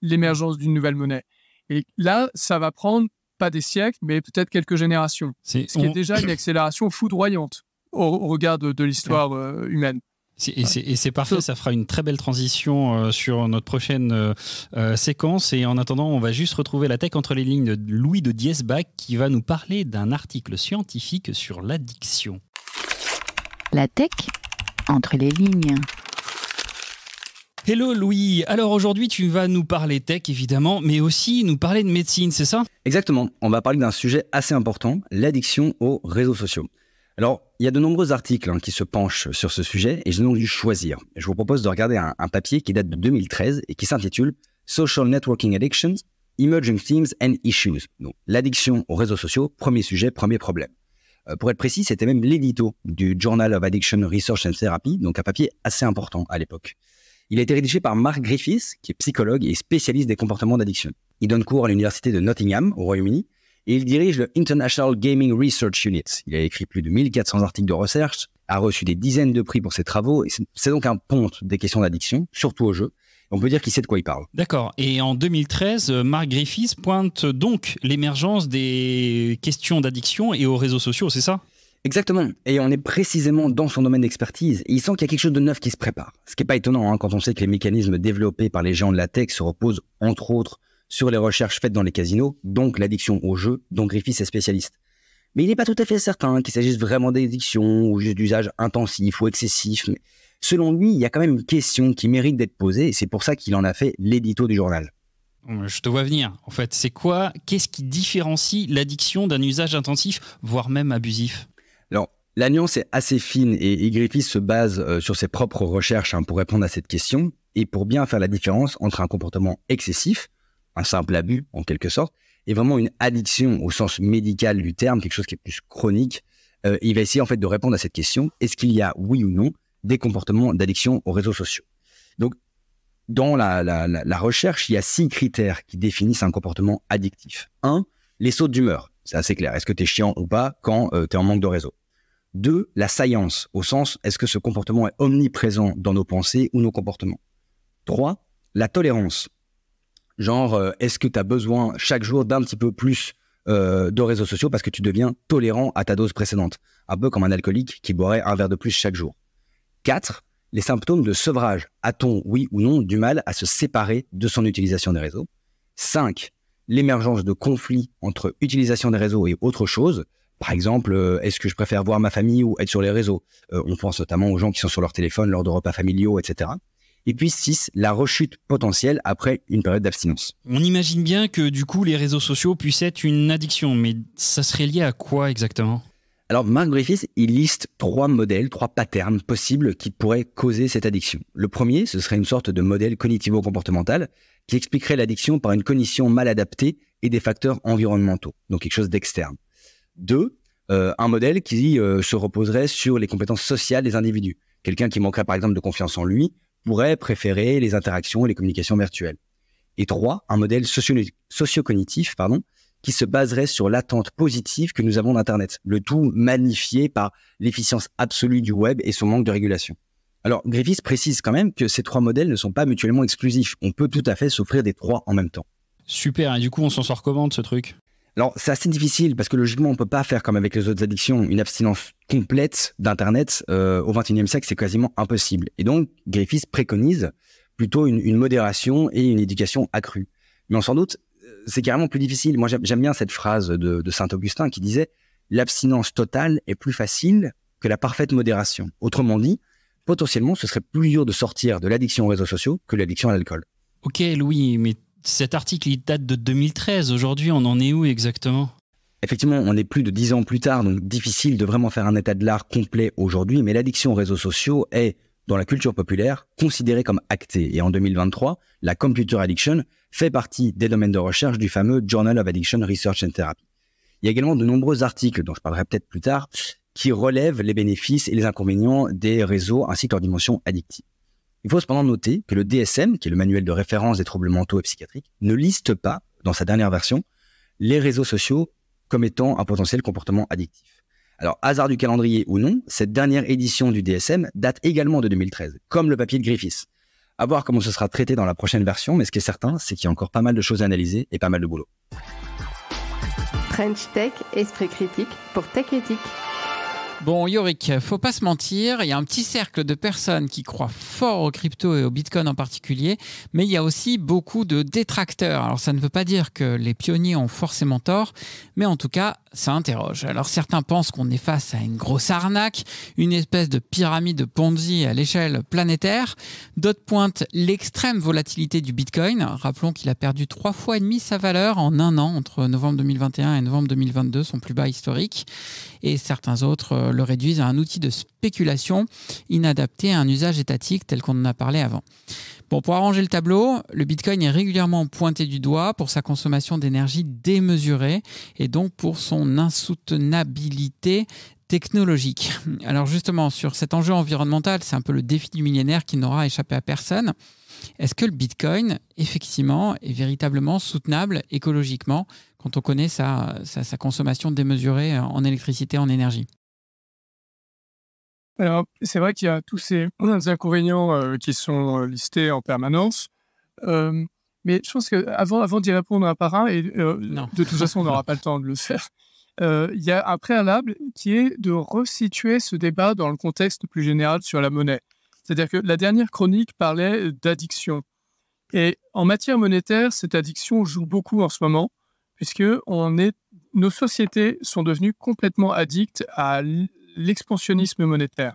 l'émergence d'une nouvelle monnaie. Et là, ça va prendre pas des siècles, mais peut-être quelques générations. Ce qui est déjà une accélération foudroyante au regard de l'histoire humaine. Et c'est parfait, ça fera une très belle transition sur notre prochaine séquence. Et en attendant, on va juste retrouver la tech entre les lignes de Louis de Diesbach qui va nous parler d'un article scientifique sur l'addiction. La tech entre les lignes. Hello Louis, alors aujourd'hui tu vas nous parler tech évidemment, mais aussi nous parler de médecine, c'est ça ? Exactement, on va parler d'un sujet assez important, l'addiction aux réseaux sociaux. Alors, il y a de nombreux articles qui se penchent sur ce sujet et j'ai donc dû choisir. Je vous propose de regarder un papier qui date de 2013 et qui s'intitule « Social Networking Addictions, Emerging Themes and Issues ». Donc, l'addiction aux réseaux sociaux, premier sujet, premier problème. Pour être précis, c'était même l'édito du Journal of Addiction Research and Therapy, donc un papier assez important à l'époque. Il a été rédigé par Mark Griffiths, qui est psychologue et spécialiste des comportements d'addiction. Il donne cours à l'université de Nottingham, au Royaume-Uni, et il dirige le International Gaming Research Unit. Il a écrit plus de 1400 articles de recherche, a reçu des dizaines de prix pour ses travaux, et c'est donc un ponte des questions d'addiction, surtout au jeu. On peut dire qu'il sait de quoi il parle. D'accord. Et en 2013, Mark Griffiths pointe donc l'émergence des questions d'addiction et aux réseaux sociaux, c'est ça ? Exactement. Et on est précisément dans son domaine d'expertise. Et il sent qu'il y a quelque chose de neuf qui se prépare. Ce qui n'est pas étonnant quand on sait que les mécanismes développés par les géants de la tech se reposent, entre autres, sur les recherches faites dans les casinos, donc l'addiction au jeu, dont Griffiths est spécialiste. Mais il n'est pas tout à fait certain qu'il s'agisse vraiment d'addiction ou juste d'usage intensif ou excessif. Mais selon lui, il y a quand même une question qui mérite d'être posée et c'est pour ça qu'il en a fait l'édito du journal. Je te vois venir. En fait, qu'est-ce qui différencie l'addiction d'un usage intensif, voire même abusif ? Alors, la nuance est assez fine et Griffiths se base sur ses propres recherches pour répondre à cette question et pour bien faire la différence entre un comportement excessif, un simple abus en quelque sorte, et vraiment une addiction au sens médical du terme, quelque chose qui est plus chronique. Il va essayer en fait de répondre à cette question, est-ce qu'il y a, oui ou non, des comportements d'addiction aux réseaux sociaux ? Donc, dans la recherche, il y a 6 critères qui définissent un comportement addictif. 1, les sautes d'humeur, c'est assez clair, est-ce que tu es chiant ou pas quand tu es en manque de réseau ? 2, la science, au sens, est-ce que ce comportement est omniprésent dans nos pensées ou nos comportements ? 3, la tolérance. Genre, est-ce que tu as besoin chaque jour d'un petit peu plus de réseaux sociaux parce que tu deviens tolérant à ta dose précédente ? Un peu comme un alcoolique qui boirait un verre de plus chaque jour. 4, les symptômes de sevrage. A-t-on, oui ou non, du mal à se séparer de son utilisation des réseaux? 5. L'émergence de conflits entre utilisation des réseaux et autre chose. Par exemple, est-ce que je préfère voir ma famille ou être sur les réseaux? On pense notamment aux gens qui sont sur leur téléphone lors de repas familiaux, etc. Et puis 6, la rechute potentielle après une période d'abstinence. On imagine bien que du coup les réseaux sociaux puissent être une addiction, mais ça serait lié à quoi exactement? Alors Mark Griffiths, il liste 3 modèles, 3 patterns possibles qui pourraient causer cette addiction. Le premier, ce serait une sorte de modèle cognitivo-comportemental qui expliquerait l'addiction par une cognition mal adaptée et des facteurs environnementaux, donc quelque chose d'externe. 2, un modèle qui se reposerait sur les compétences sociales des individus. Quelqu'un qui manquerait par exemple de confiance en lui pourrait préférer les interactions et les communications virtuelles. Et 3, un modèle socio-cognitif, qui se baserait sur l'attente positive que nous avons d'Internet, le tout magnifié par l'efficience absolue du web et son manque de régulation. Alors, Griffiths précise quand même que ces 3 modèles ne sont pas mutuellement exclusifs. On peut tout à fait souffrir des 3 en même temps. Super, et du coup, on s'en sort comment de ce truc? Alors, c'est assez difficile parce que logiquement, on ne peut pas faire comme avec les autres addictions. Une abstinence complète d'Internet au XXIe siècle, c'est quasiment impossible. Et donc, Griffiths préconise plutôt une modération et une éducation accrue. Mais on s'en doute, c'est carrément plus difficile. Moi, j'aime bien cette phrase de Saint-Augustin qui disait « L'abstinence totale est plus facile que la parfaite modération ». Autrement dit, potentiellement, ce serait plus dur de sortir de l'addiction aux réseaux sociaux que l'addiction à l'alcool. Ok, Louis, mais cet article, il date de 2013. Aujourd'hui, on en est où exactement? Effectivement, on est plus de 10 ans plus tard, donc difficile de vraiment faire un état de l'art complet aujourd'hui, mais l'addiction aux réseaux sociaux est, dans la culture populaire, considérée comme actée. Et en 2023, la computer addiction fait partie des domaines de recherche du fameux Journal of Addiction Research and Therapy. Il y a également de nombreux articles, dont je parlerai peut-être plus tard, qui relèvent les bénéfices et les inconvénients des réseaux ainsi que leur dimension addictive. Il faut cependant noter que le DSM, qui est le manuel de référence des troubles mentaux et psychiatriques, ne liste pas, dans sa dernière version, les réseaux sociaux comme étant un potentiel comportement addictif. Alors, hasard du calendrier ou non, cette dernière édition du DSM date également de 2013, comme le papier de Griffiths. À voir comment ce sera traité dans la prochaine version, mais ce qui est certain, c'est qu'il y a encore pas mal de choses à analyser et pas mal de boulot. French Tech, esprit critique pour Tech Éthique. Bon, Yorick, faut pas se mentir, il y a un petit cercle de personnes qui croient fort aux crypto et au Bitcoin en particulier, mais il y a aussi beaucoup de détracteurs. Alors ça ne veut pas dire que les pionniers ont forcément tort, mais en tout cas, ça interroge. Alors certains pensent qu'on est face à une grosse arnaque, une espèce de pyramide de Ponzi à l'échelle planétaire. D'autres pointent l'extrême volatilité du Bitcoin. Rappelons qu'il a perdu 3,5 fois sa valeur en un an, entre novembre 2021 et novembre 2022, son plus bas historique. Et certains autres le réduisent à un outil de spéculation inadapté à un usage étatique tel qu'on en a parlé avant. Bon, pour arranger le tableau, le Bitcoin est régulièrement pointé du doigt pour sa consommation d'énergie démesurée et donc pour son insoutenabilité technologique. Alors justement, sur cet enjeu environnemental, c'est un peu le défi du millénaire qui n'aura échappé à personne. Est-ce que le Bitcoin, effectivement, est véritablement soutenable écologiquement quand on connaît sa consommation démesurée en électricité, en énergie? Alors, c'est vrai qu'il y a tous ces inconvénients qui sont listés en permanence. Mais je pense qu'avant d'y répondre un par un, et de toute façon, on n'aura pas le temps de le faire, il y a un préalable qui est de resituer ce débat dans le contexte plus général sur la monnaie. C'est-à-dire que la dernière chronique parlait d'addiction. Et en matière monétaire, cette addiction joue beaucoup en ce moment, puisque nos sociétés sont devenues complètement addictes à l'expansionnisme monétaire.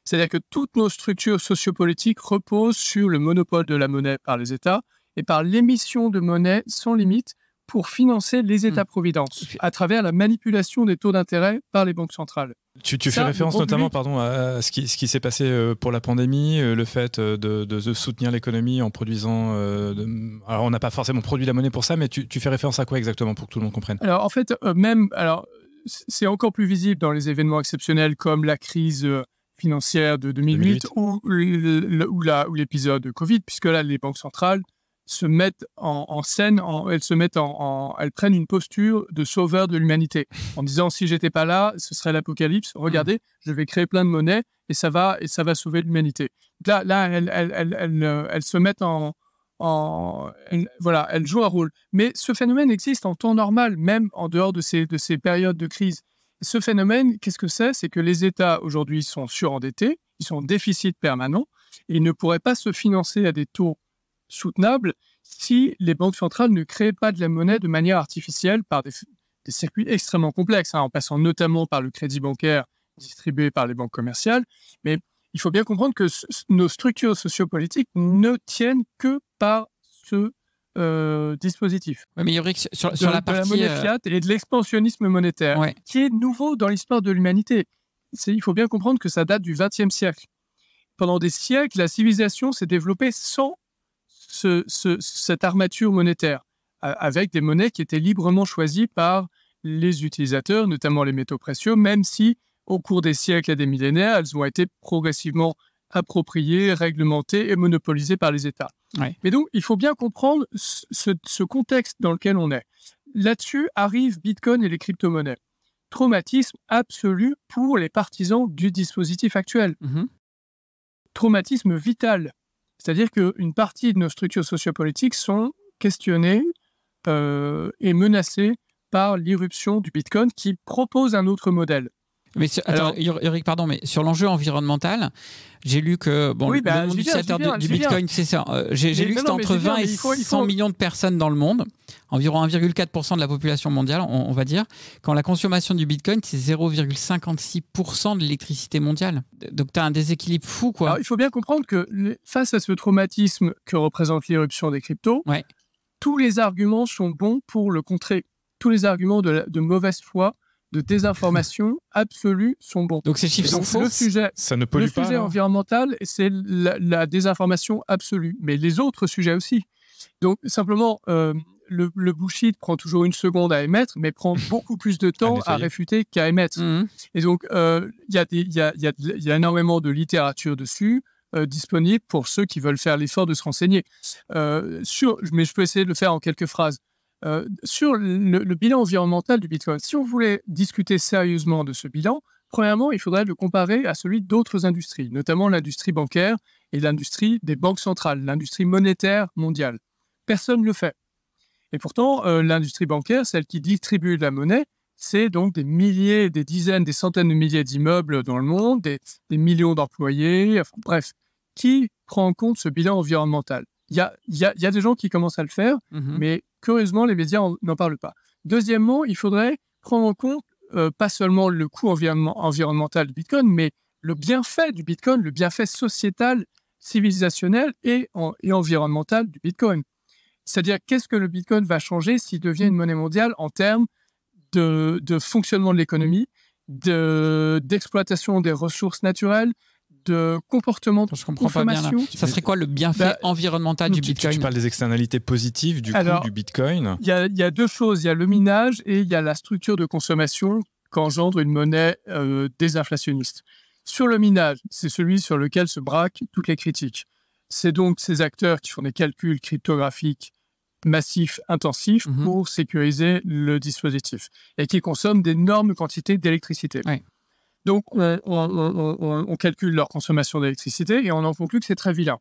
C'est-à-dire que toutes nos structures sociopolitiques reposent sur le monopole de la monnaie par les États et par l'émission de monnaie sans limite pour financer les États-providence à travers la manipulation des taux d'intérêt par les banques centrales. Tu fais référence notamment à ce qui s'est passé pour la pandémie, le fait de soutenir l'économie en produisant... Alors, on n'a pas forcément produit la monnaie pour ça, mais tu fais référence à quoi exactement pour que tout le monde comprenne? Alors, en fait, c'est encore plus visible dans les événements exceptionnels comme la crise financière de 2008. ou l'épisode Covid, puisque là, les banques centrales se mettent en scène, elles prennent une posture de sauveur de l'humanité, en disant si j'étais pas là, ce serait l'apocalypse. Regardez, je vais créer plein de monnaie et ça va sauver l'humanité. Donc là, elles se mettent elles jouent un rôle. Mais ce phénomène existe en temps normal, même en dehors de ces périodes de crise. Ce phénomène, qu'est-ce que c'est ? C'est que les États, aujourd'hui, sont surendettés, ils sont en déficit permanent, et ils ne pourraient pas se financer à des taux soutenables si les banques centrales ne créaient pas de la monnaie de manière artificielle par des circuits extrêmement complexes, en passant notamment par le crédit bancaire distribué par les banques commerciales. Mais il faut bien comprendre que nos structures sociopolitiques ne tiennent que par ce dispositif. Ouais, mais Yorick, sur la partie... de la monnaie fiat et de l'expansionnisme monétaire, qui est nouveau dans l'histoire de l'humanité. Il faut bien comprendre que ça date du XXe siècle. Pendant des siècles, la civilisation s'est développée sans cette armature monétaire, avec des monnaies qui étaient librement choisies par les utilisateurs, notamment les métaux précieux, même si, au cours des siècles et des millénaires, elles ont été progressivement appropriées, réglementées et monopolisées par les États. Ouais. Mais donc, il faut bien comprendre ce contexte dans lequel on est. Là-dessus arrivent Bitcoin et les crypto-monnaies. Traumatisme absolu pour les partisans du dispositif actuel. Traumatisme vital. C'est-à-dire qu'une partie de nos structures sociopolitiques sont questionnées et menacées par l'irruption du Bitcoin qui propose un autre modèle. Mais attends, Yorick, pardon, mais sur l'enjeu environnemental, j'ai lu que le monde utilisateur du Bitcoin, c'est ça. J'ai lu que c'était entre 20 et 100 millions de personnes dans le monde, environ 1,4% de la population mondiale, on va dire. Quand la consommation du Bitcoin, c'est 0,56% de l'électricité mondiale. Donc tu as un déséquilibre fou, quoi. Alors, il faut bien comprendre que face à ce traumatisme que représente l'irruption des cryptos, tous les arguments sont bons pour le contrer. Tous les arguments de mauvaise foi, de désinformation absolue sont bons. Donc ces chiffres sont faux. Ça ne pollue pas. Le sujet environnemental, c'est la désinformation absolue, mais les autres sujets aussi. Donc simplement, le bullshit prend toujours 1 seconde à émettre, mais prend beaucoup plus de temps à réfuter qu'à émettre. Et donc il y a énormément de littérature dessus. Disponible pour ceux qui veulent faire l'effort de se renseigner. Mais je peux essayer de le faire en quelques phrases. Sur le bilan environnemental du Bitcoin, si on voulait discuter sérieusement de ce bilan, premièrement, il faudrait le comparer à celui d'autres industries, notamment l'industrie bancaire et l'industrie des banques centrales, l'industrie monétaire mondiale. Personne ne le fait. Et pourtant, l'industrie bancaire, celle qui distribue la monnaie, c'est donc des milliers, des dizaines, des centaines de milliers d'immeubles dans le monde, des millions d'employés, enfin, bref, qui prend en compte ce bilan environnemental? Il y a des gens qui commencent à le faire, mais curieusement, les médias n'en parlent pas. Deuxièmement, il faudrait prendre en compte pas seulement le coût environnemental du Bitcoin, mais le bienfait du Bitcoin, le bienfait sociétal, civilisationnel et environnemental du Bitcoin. C'est-à-dire, qu'est-ce que le Bitcoin va changer s'il devient une monnaie mondiale en termes de fonctionnement de l'économie, d'exploitation des ressources naturelles, de comportement de consommation. Ça serait quoi le bienfait environnemental du Bitcoin? Tu parles des externalités positives du coût du Bitcoin. Il y a 2 choses. Il y a le minage et il y a la structure de consommation qu'engendre une monnaie désinflationniste. Sur le minage, c'est celui sur lequel se braquent toutes les critiques. C'est donc ces acteurs qui font des calculs cryptographiques massifs, intensifs pour sécuriser le dispositif et qui consomment d'énormes quantités d'électricité. Donc, on calcule leur consommation d'électricité et on en conclut que c'est très vilain.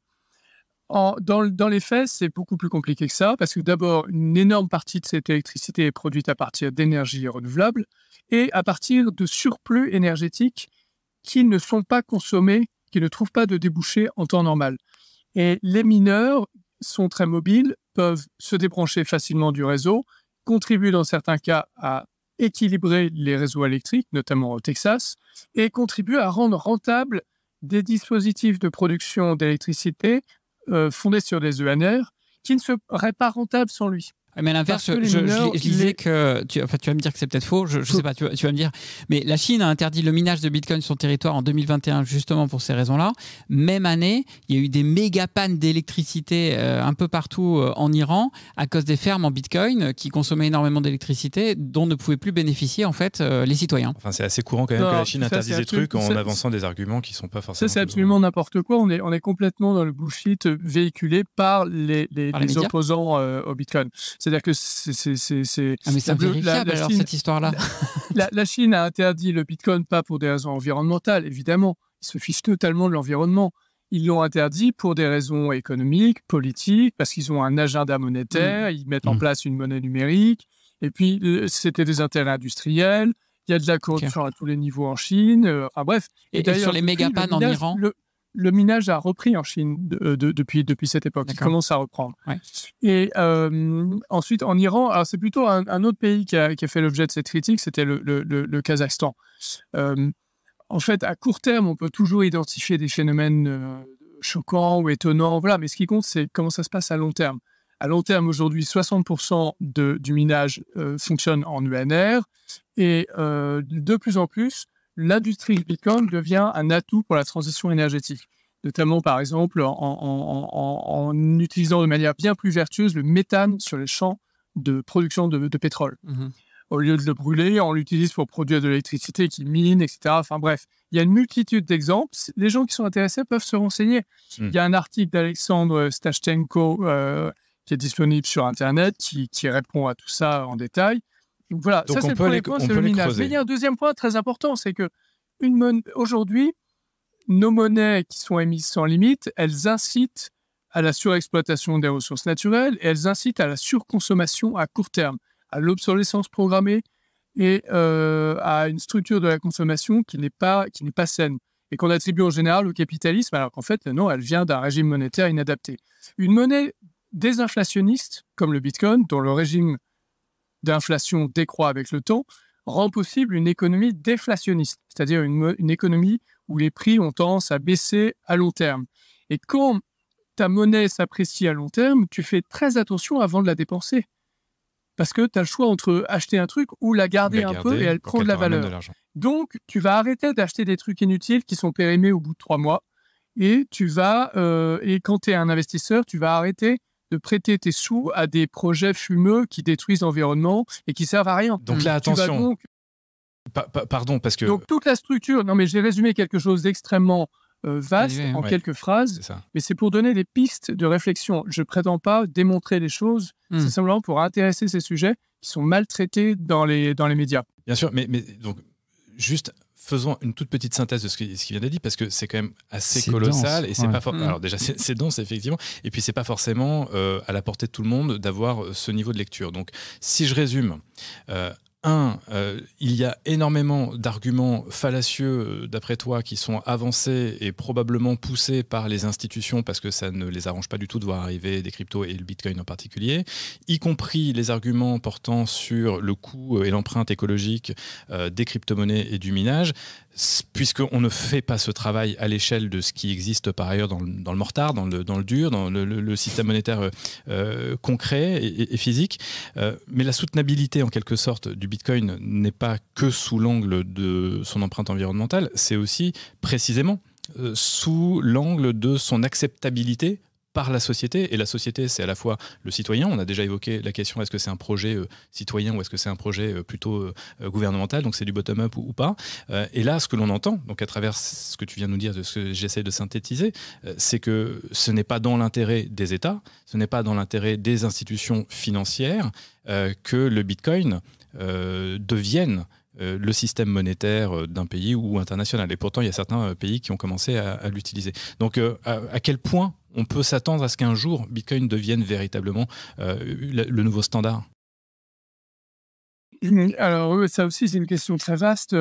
Dans les faits, c'est beaucoup plus compliqué que ça, parce que d'abord, une énorme partie de cette électricité est produite à partir d'énergies renouvelables et à partir de surplus énergétiques qui ne sont pas consommés, qui ne trouvent pas de débouchés en temps normal. Et les mineurs sont très mobiles, peuvent se débrancher facilement du réseau, contribuent dans certains cas à équilibrer les réseaux électriques, notamment au Texas, et contribuent à rendre rentables des dispositifs de production d'électricité fondés sur des ENR qui ne seraient pas rentables sans lui. Mais à l'inverse, je lisais que... Tu vas me dire que c'est peut-être faux, je ne sais pas, tu vas me dire. Mais la Chine a interdit le minage de Bitcoin sur son territoire en 2021, justement pour ces raisons-là. Même année, il y a eu des méga pannes d'électricité un peu partout en Iran à cause des fermes en Bitcoin qui consommaient énormément d'électricité dont ne pouvaient plus bénéficier en fait les citoyens. Enfin, c'est assez courant quand même que la Chine interdise des trucs en avançant des arguments qui ne sont pas forcément... Ça, c'est absolument n'importe quoi. On est complètement dans le bullshit véhiculé par les opposants au Bitcoin. C'est-à-dire que mais c'est vérifiable alors cette histoire-là. La Chine a interdit le Bitcoin pas pour des raisons environnementales, évidemment. Ils se fichent totalement de l'environnement. Ils l'ont interdit pour des raisons économiques, politiques, parce qu'ils ont un agenda monétaire, ils mettent en place une monnaie numérique, et puis c'était des intérêts industriels. Il y a de la corruption à tous les niveaux en Chine. Enfin bref. Et sur les mégapanes en Iran, le minage a repris en Chine depuis cette époque. Il commence à reprendre. Ouais. Et ensuite, en Iran, alors c'est plutôt un autre pays qui a fait l'objet de cette critique, c'était le Kazakhstan. En fait, à court terme, on peut toujours identifier des phénomènes choquants ou étonnants. Voilà. Mais ce qui compte, c'est comment ça se passe à long terme. À long terme, aujourd'hui, 60% du minage fonctionne en UNR. Et de plus en plus, l'industrie du Bitcoin devient un atout pour la transition énergétique. Notamment, par exemple, en utilisant de manière bien plus vertueuse le méthane sur les champs de production de pétrole. Mm-hmm. Au lieu de le brûler, on l'utilise pour produire de l'électricité qui mine, etc. Enfin bref, il y a une multitude d'exemples. Les gens qui sont intéressés peuvent se renseigner. Il y a un article d'Alexandre Stashchenko qui est disponible sur Internet, qui répond à tout ça en détail. Donc voilà, ça c'est le premier point, c'est le minage. Mais il y a un deuxième point très important, c'est que aujourd'hui, nos monnaies qui sont émises sans limite, elles incitent à la surexploitation des ressources naturelles et elles incitent à la surconsommation à court terme, à l'obsolescence programmée et à une structure de la consommation qui n'est pas saine et qu'on attribue en général au capitalisme, alors qu'en fait, non, elle vient d'un régime monétaire inadapté. Une monnaie désinflationniste, comme le Bitcoin, dont le régime d'inflation décroît avec le temps, rend possible une économie déflationniste, c'est-à-dire une économie où les prix ont tendance à baisser à long terme. Et quand ta monnaie s'apprécie à long terme, tu fais très attention avant de la dépenser. Parce que tu as le choix entre acheter un truc ou la garder un peu et elle prend de la valeur. Donc, tu vas arrêter d'acheter des trucs inutiles qui sont périmés au bout de 3 mois. Et quand tu es un investisseur, tu vas arrêter de prêter tes sous à des projets fumeux qui détruisent l'environnement et qui servent à rien. Donc là, attention. Pardon, parce que... Donc toute la structure... Non, mais j'ai résumé quelque chose d'extrêmement vaste en quelques phrases, mais c'est pour donner des pistes de réflexion. Je ne prétends pas démontrer les choses, c'est simplement pour intéresser ces sujets qui sont maltraités dans les médias. Bien sûr, mais donc, juste... Faisons une toute petite synthèse de ce qui vient d'être dit, parce que c'est quand même assez colossal. Dense, et c'est pas alors déjà, c'est dense, effectivement. Et puis, c'est pas forcément à la portée de tout le monde d'avoir ce niveau de lecture. Donc, si je résume, il y a énormément d'arguments fallacieux, d'après toi, qui sont avancés et probablement poussés par les institutions parce que ça ne les arrange pas du tout de voir arriver des cryptos et le Bitcoin en particulier, y compris les arguments portant sur le coût et l'empreinte écologique des crypto-monnaies et du minage, puisqu'on ne fait pas ce travail à l'échelle de ce qui existe par ailleurs dans le mortar, dans le dur, dans le système monétaire concret et physique. Mais la soutenabilité, en quelque sorte, du Bitcoin n'est pas que sous l'angle de son empreinte environnementale, c'est aussi précisément sous l'angle de son acceptabilité par la société. Et la société, c'est à la fois le citoyen. On a déjà évoqué la question, est-ce que c'est un projet citoyen ou est-ce que c'est un projet plutôt gouvernemental, donc c'est du bottom-up ou pas. Et là, ce que l'on entend, donc à travers ce que tu viens de nous dire, de ce que j'essaie de synthétiser, c'est que ce n'est pas dans l'intérêt des États, ce n'est pas dans l'intérêt des institutions financières que le Bitcoin devienne le système monétaire d'un pays ou international. Et pourtant, il y a certains pays qui ont commencé à l'utiliser. Donc, à quel point on peut s'attendre à ce qu'un jour, Bitcoin devienne véritablement le nouveau standard? Alors, ça aussi, c'est une question très vaste.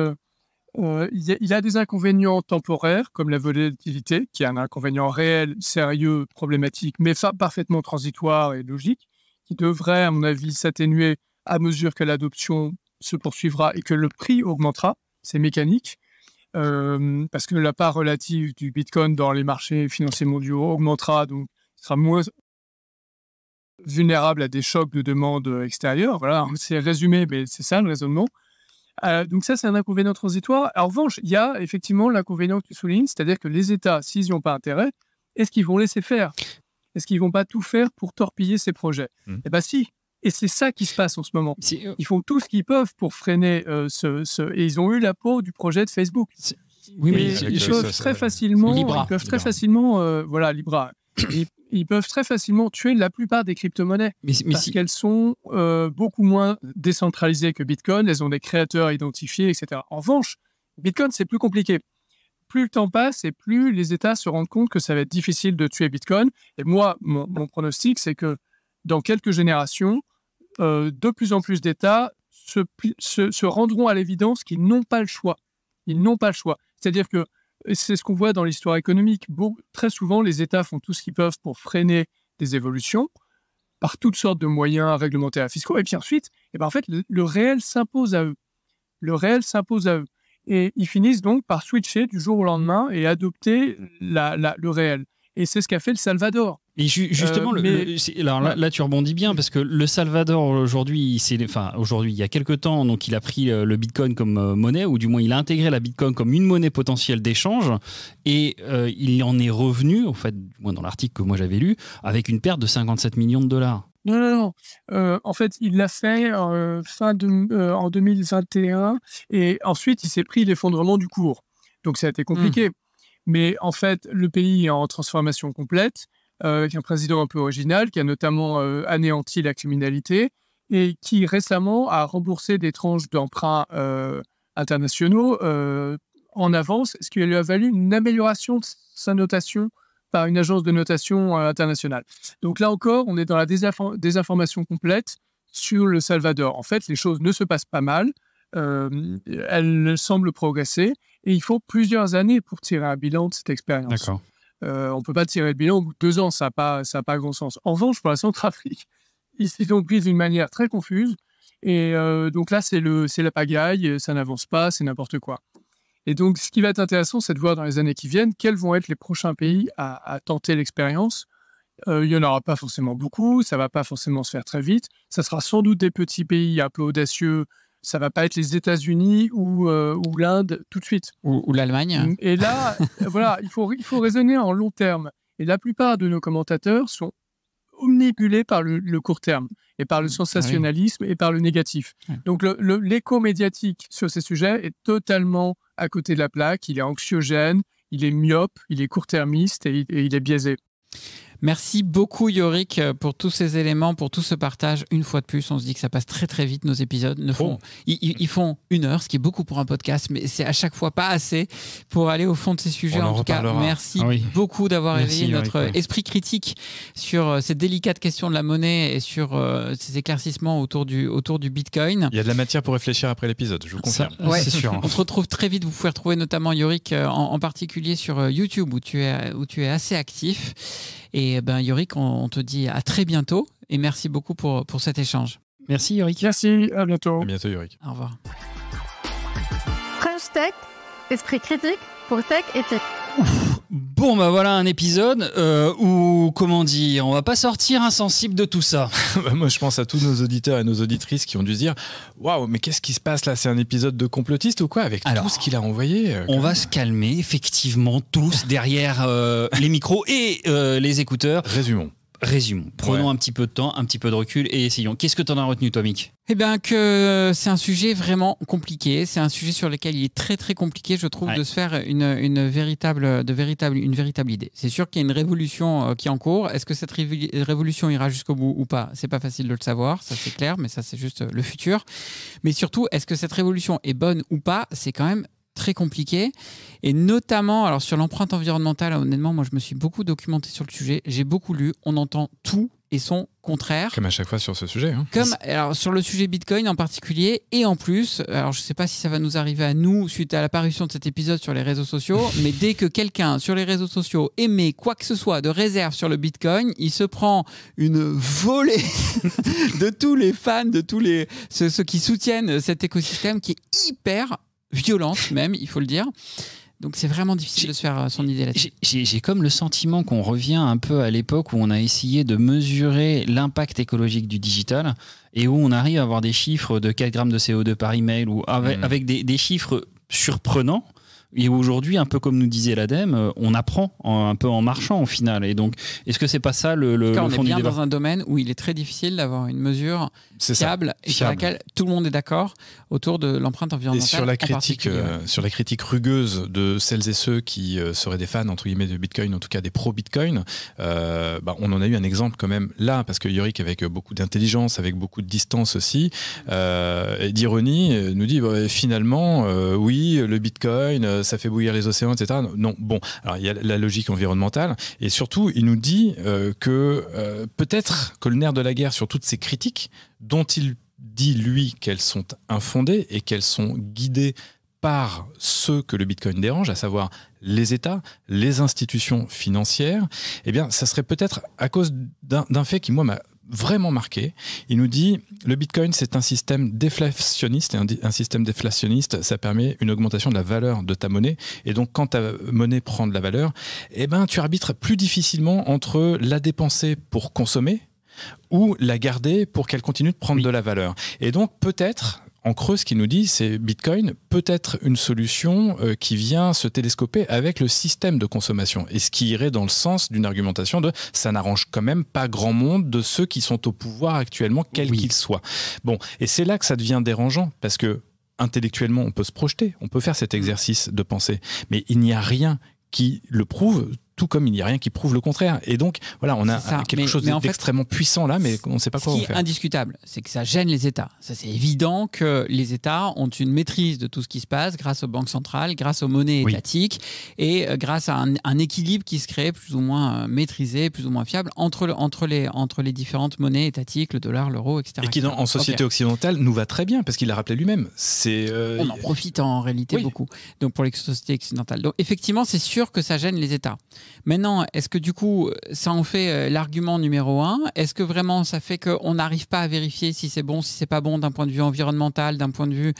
Il y a des inconvénients temporaires, comme la volatilité, qui est un inconvénient réel, sérieux, problématique, mais parfaitement transitoire et logique, qui devrait, à mon avis, s'atténuer à mesure que l'adoption se poursuivra et que le prix augmentera. C'est mécanique. Parce que la part relative du Bitcoin dans les marchés financiers mondiaux augmentera, donc il sera moins vulnérable à des chocs de demande extérieure. Voilà, c'est résumé, mais c'est ça le raisonnement. Donc ça, c'est un inconvénient transitoire. En revanche, il y a effectivement l'inconvénient que tu soulignes, c'est-à-dire que les États, s'ils n'y ont pas intérêt, est-ce qu'ils vont laisser faire? Est-ce qu'ils ne vont pas tout faire pour torpiller ces projets? Eh bien si. Et c'est ça qui se passe en ce moment. Ils font tout ce qu'ils peuvent pour freiner et ils ont eu la peau du projet de Facebook. Ils peuvent très facilement, Libra. Ils peuvent très facilement tuer la plupart des crypto-monnaies parce qu'elles sont beaucoup moins décentralisées que Bitcoin. Elles ont des créateurs identifiés, etc. En revanche, Bitcoin, c'est plus compliqué. Plus le temps passe et plus les États se rendent compte que ça va être difficile de tuer Bitcoin. Et moi, mon pronostic, c'est que dans quelques générations, de plus en plus d'États se rendront à l'évidence qu'ils n'ont pas le choix. Ils n'ont pas le choix. C'est-à-dire que c'est ce qu'on voit dans l'histoire économique. Très souvent, les États font tout ce qu'ils peuvent pour freiner des évolutions par toutes sortes de moyens réglementaires et fiscaux. Et puis ensuite, en fait, le réel s'impose à eux. Le réel s'impose à eux. Et ils finissent donc par switcher du jour au lendemain et adopter le réel. Et c'est ce qu'a fait le Salvador. Et justement, là, tu rebondis bien parce que le Salvador aujourd'hui, il y a quelques temps, donc il a pris le Bitcoin comme monnaie, ou du moins il a intégré la Bitcoin comme une monnaie potentielle d'échange, et il en est revenu, en fait, du moins dans l'article que moi j'avais lu, avec une perte de 57 millions de dollars. Non. En fait, il l'a fait en 2021, et ensuite il s'est pris l'effondrement du cours. Donc ça a été compliqué. Mais en fait, le pays est en transformation complète, avec un président un peu original qui a notamment anéanti la criminalité et qui récemment a remboursé des tranches d'emprunts internationaux en avance, ce qui lui a valu une amélioration de sa notation par une agence de notation internationale. Donc là encore, on est dans la désinformation complète sur le Salvador. En fait, les choses ne se passent pas mal, elles semblent progresser, et il faut plusieurs années pour tirer un bilan de cette expérience. D'accord. On ne peut pas tirer le bilan au bout de 2 ans, ça n'a pas grand sens. En revanche, pour la Centrafrique, ils s'y sont pris d'une manière très confuse, et donc là, c'est la pagaille, ça n'avance pas, c'est n'importe quoi. Et donc, ce qui va être intéressant, c'est de voir dans les années qui viennent quels vont être les prochains pays à tenter l'expérience. Il n'y en aura pas forcément beaucoup, ça ne va pas forcément se faire très vite. Ça sera sans doute des petits pays un peu audacieux. Ça ne va pas être les États-Unis ou l'Inde tout de suite. Ou l'Allemagne. Et là, voilà, il faut raisonner en long terme. Et la plupart de nos commentateurs sont omnibulés par le court terme et par le sensationnalisme et par le négatif. Donc l'écho médiatique sur ces sujets est totalement à côté de la plaque. Il est anxiogène, il est myope, il est court-termiste et il est biaisé. Merci beaucoup Yorick pour tous ces éléments, pour tout ce partage. Une fois de plus, on se dit que ça passe très très vite nos épisodes. Ils font 1 heure, ce qui est beaucoup pour un podcast, mais c'est à chaque fois pas assez pour aller au fond de ces sujets. En tout cas, merci beaucoup d'avoir éveillé notre esprit critique sur ces délicates questions de la monnaie et sur ces éclaircissements autour du Bitcoin. Il y a de la matière pour réfléchir après l'épisode, je vous confirme. C'est sûr. On se retrouve très vite. Vous pouvez retrouver notamment Yorick en particulier sur YouTube où tu es assez actif. Et Yorick, on te dit à très bientôt et merci beaucoup pour cet échange. Merci Yorick. Merci, à bientôt. À bientôt Yorick. Au revoir. French Tech, esprit critique pour Tech et Tech. Bon voilà un épisode où, comment dire, on va pas sortir insensible de tout ça. Moi je pense à tous nos auditeurs et nos auditrices qui ont dû se dire waouh, mais qu'est-ce qui se passe là, c'est un épisode de complotiste ou quoi avec tout ce qu'il a envoyé On va se calmer effectivement tous derrière les micros et les écouteurs. Résumons. Prenons un petit peu de temps, un petit peu de recul et essayons. Qu'est-ce que tu en as retenu, toi, Mick ? Eh bien, que c'est un sujet vraiment compliqué. C'est un sujet sur lequel il est très, très compliqué, je trouve, de se faire une véritable idée. C'est sûr qu'il y a une révolution qui est en cours. Est-ce que cette révolution ira jusqu'au bout ou pas ? C'est pas facile de le savoir, ça c'est clair, mais ça c'est juste le futur. Mais surtout, est-ce que cette révolution est bonne ou pas ? C'est quand même très compliqué, et notamment alors sur l'empreinte environnementale. Honnêtement, moi je me suis beaucoup documenté sur le sujet, j'ai beaucoup lu, on entend tout et son contraire. Comme à chaque fois sur ce sujet. Alors sur le sujet Bitcoin en particulier, et en plus, alors je ne sais pas si ça va nous arriver à nous suite à l'apparition de cet épisode sur les réseaux sociaux, mais dès que quelqu'un sur les réseaux sociaux émet quoi que ce soit de réserve sur le Bitcoin, il se prend une volée de tous les fans, de tous ceux qui soutiennent cet écosystème qui est hyper violente même, il faut le dire. Donc c'est vraiment difficile de se faire son idée là-dessus. J'ai comme le sentiment qu'on revient un peu à l'époque où on a essayé de mesurer l'impact écologique du digital et où on arrive à avoir des chiffres de 4 grammes de CO2 par email ou avec des chiffres surprenants. Et aujourd'hui, un peu comme nous disait l'ADEME, on apprend un peu en marchant au final. Et donc, est-ce que c'est pas ça le fond du débat ? On est bien dans un domaine où il est très difficile d'avoir une mesure fiable et sur laquelle tout le monde est d'accord autour de l'empreinte environnementale. Et sur la critique rugueuse de celles et ceux qui seraient des fans entre guillemets de Bitcoin, en tout cas des pro-Bitcoin, on en a eu un exemple quand même là, parce que Yorick, avec beaucoup d'intelligence, avec beaucoup de distance aussi, et d'ironie, nous dit finalement, oui, le Bitcoin, ça fait bouillir les océans, etc. Non, bon, alors il y a la logique environnementale, et surtout, il nous dit que peut-être que le nerf de la guerre sur toutes ces critiques, dont il dit, lui, qu'elles sont infondées et qu'elles sont guidées par ceux que le Bitcoin dérange, à savoir les États, les institutions financières, eh bien, ça serait peut-être à cause d'un fait qui, moi, m'a vraiment marqué. Il nous dit, le Bitcoin, c'est un système déflationniste, et un système déflationniste, ça permet une augmentation de la valeur de ta monnaie, et donc quand ta monnaie prend de la valeur, eh ben, tu arbitres plus difficilement entre la dépenser pour consommer ou la garder pour qu'elle continue de prendre de la valeur. Et donc, peut-être, en creux, ce qu'il nous dit, c'est Bitcoin peut être une solution qui vient se télescoper avec le système de consommation. Et ce qui irait dans le sens d'une argumentation de ça n'arrange quand même pas grand monde de ceux qui sont au pouvoir actuellement, quels qu'ils soient. Bon, et c'est là que ça devient dérangeant, parce que intellectuellement, on peut se projeter, on peut faire cet exercice de pensée, mais il n'y a rien qui le prouve, tout comme il n'y a rien qui prouve le contraire. Et donc, voilà, on a quelque chose d'extrêmement puissant là, mais on ne sait pas quoi en faire. Ce qui est indiscutable, c'est que ça gêne les États. Ça, c'est évident que les États ont une maîtrise de tout ce qui se passe grâce aux banques centrales, grâce aux monnaies étatiques et grâce à un équilibre qui se crée plus ou moins maîtrisé, plus ou moins fiable entre les différentes monnaies étatiques, le dollar, l'euro, etc. Et qui, en société occidentale, nous va très bien, parce qu'il l'a rappelé lui-même. On en profite en réalité beaucoup, donc pour les sociétés occidentales. Donc effectivement, c'est sûr que ça gêne les États. Maintenant, est-ce que du coup, ça en fait l'argument numéro 1 ? Est-ce que vraiment ça fait qu'on n'arrive pas à vérifier si c'est bon, si c'est pas bon d'un point de vue environnemental, d'un point de vue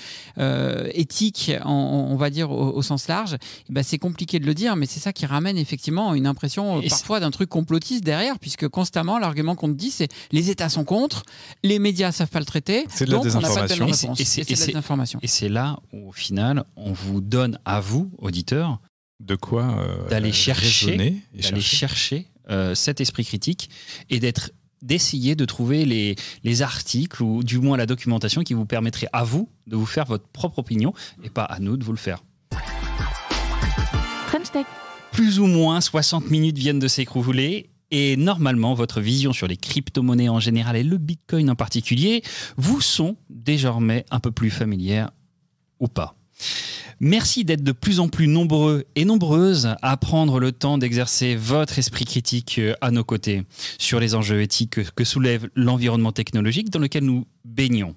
éthique, on va dire au sens large ? Et ben, c'est compliqué de le dire, mais c'est ça qui ramène effectivement une impression parfois d'un truc complotiste derrière, puisque constamment l'argument qu'on te dit, c'est les États sont contre, les médias savent pas le traiter, c'est de la désinformation. C'est de la désinformation. Et c'est là où, au final, on vous donne à vous, auditeurs, de quoi d'aller chercher cet esprit critique et d'essayer de trouver les articles ou du moins la documentation qui vous permettrait à vous de vous faire votre propre opinion et pas à nous de vous le faire. French Tech. Plus ou moins 60 minutes viennent de s'écouler. Et normalement, votre vision sur les crypto-monnaies en général et le Bitcoin en particulier vous sont désormais un peu plus familières ou pas. Merci d'être de plus en plus nombreux et nombreuses à prendre le temps d'exercer votre esprit critique à nos côtés sur les enjeux éthiques que soulève l'environnement technologique dans lequel nous baignons.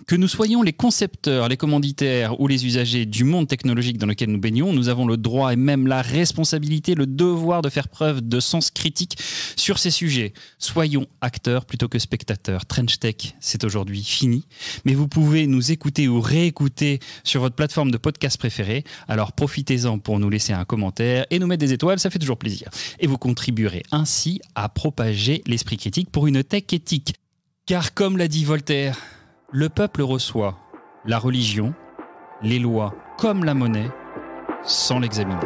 Que nous soyons les concepteurs, les commanditaires ou les usagers du monde technologique dans lequel nous baignons, nous avons le droit et même la responsabilité, le devoir de faire preuve de sens critique sur ces sujets. Soyons acteurs plutôt que spectateurs. Trench Tech, c'est aujourd'hui fini, mais vous pouvez nous écouter ou réécouter sur votre plateforme de podcast préférée. Alors profitez-en pour nous laisser un commentaire et nous mettre des étoiles, ça fait toujours plaisir. Et vous contribuerez ainsi à propager l'esprit critique pour une tech éthique. Car comme l'a dit Voltaire, le peuple reçoit la religion, les lois comme la monnaie, sans l'examiner.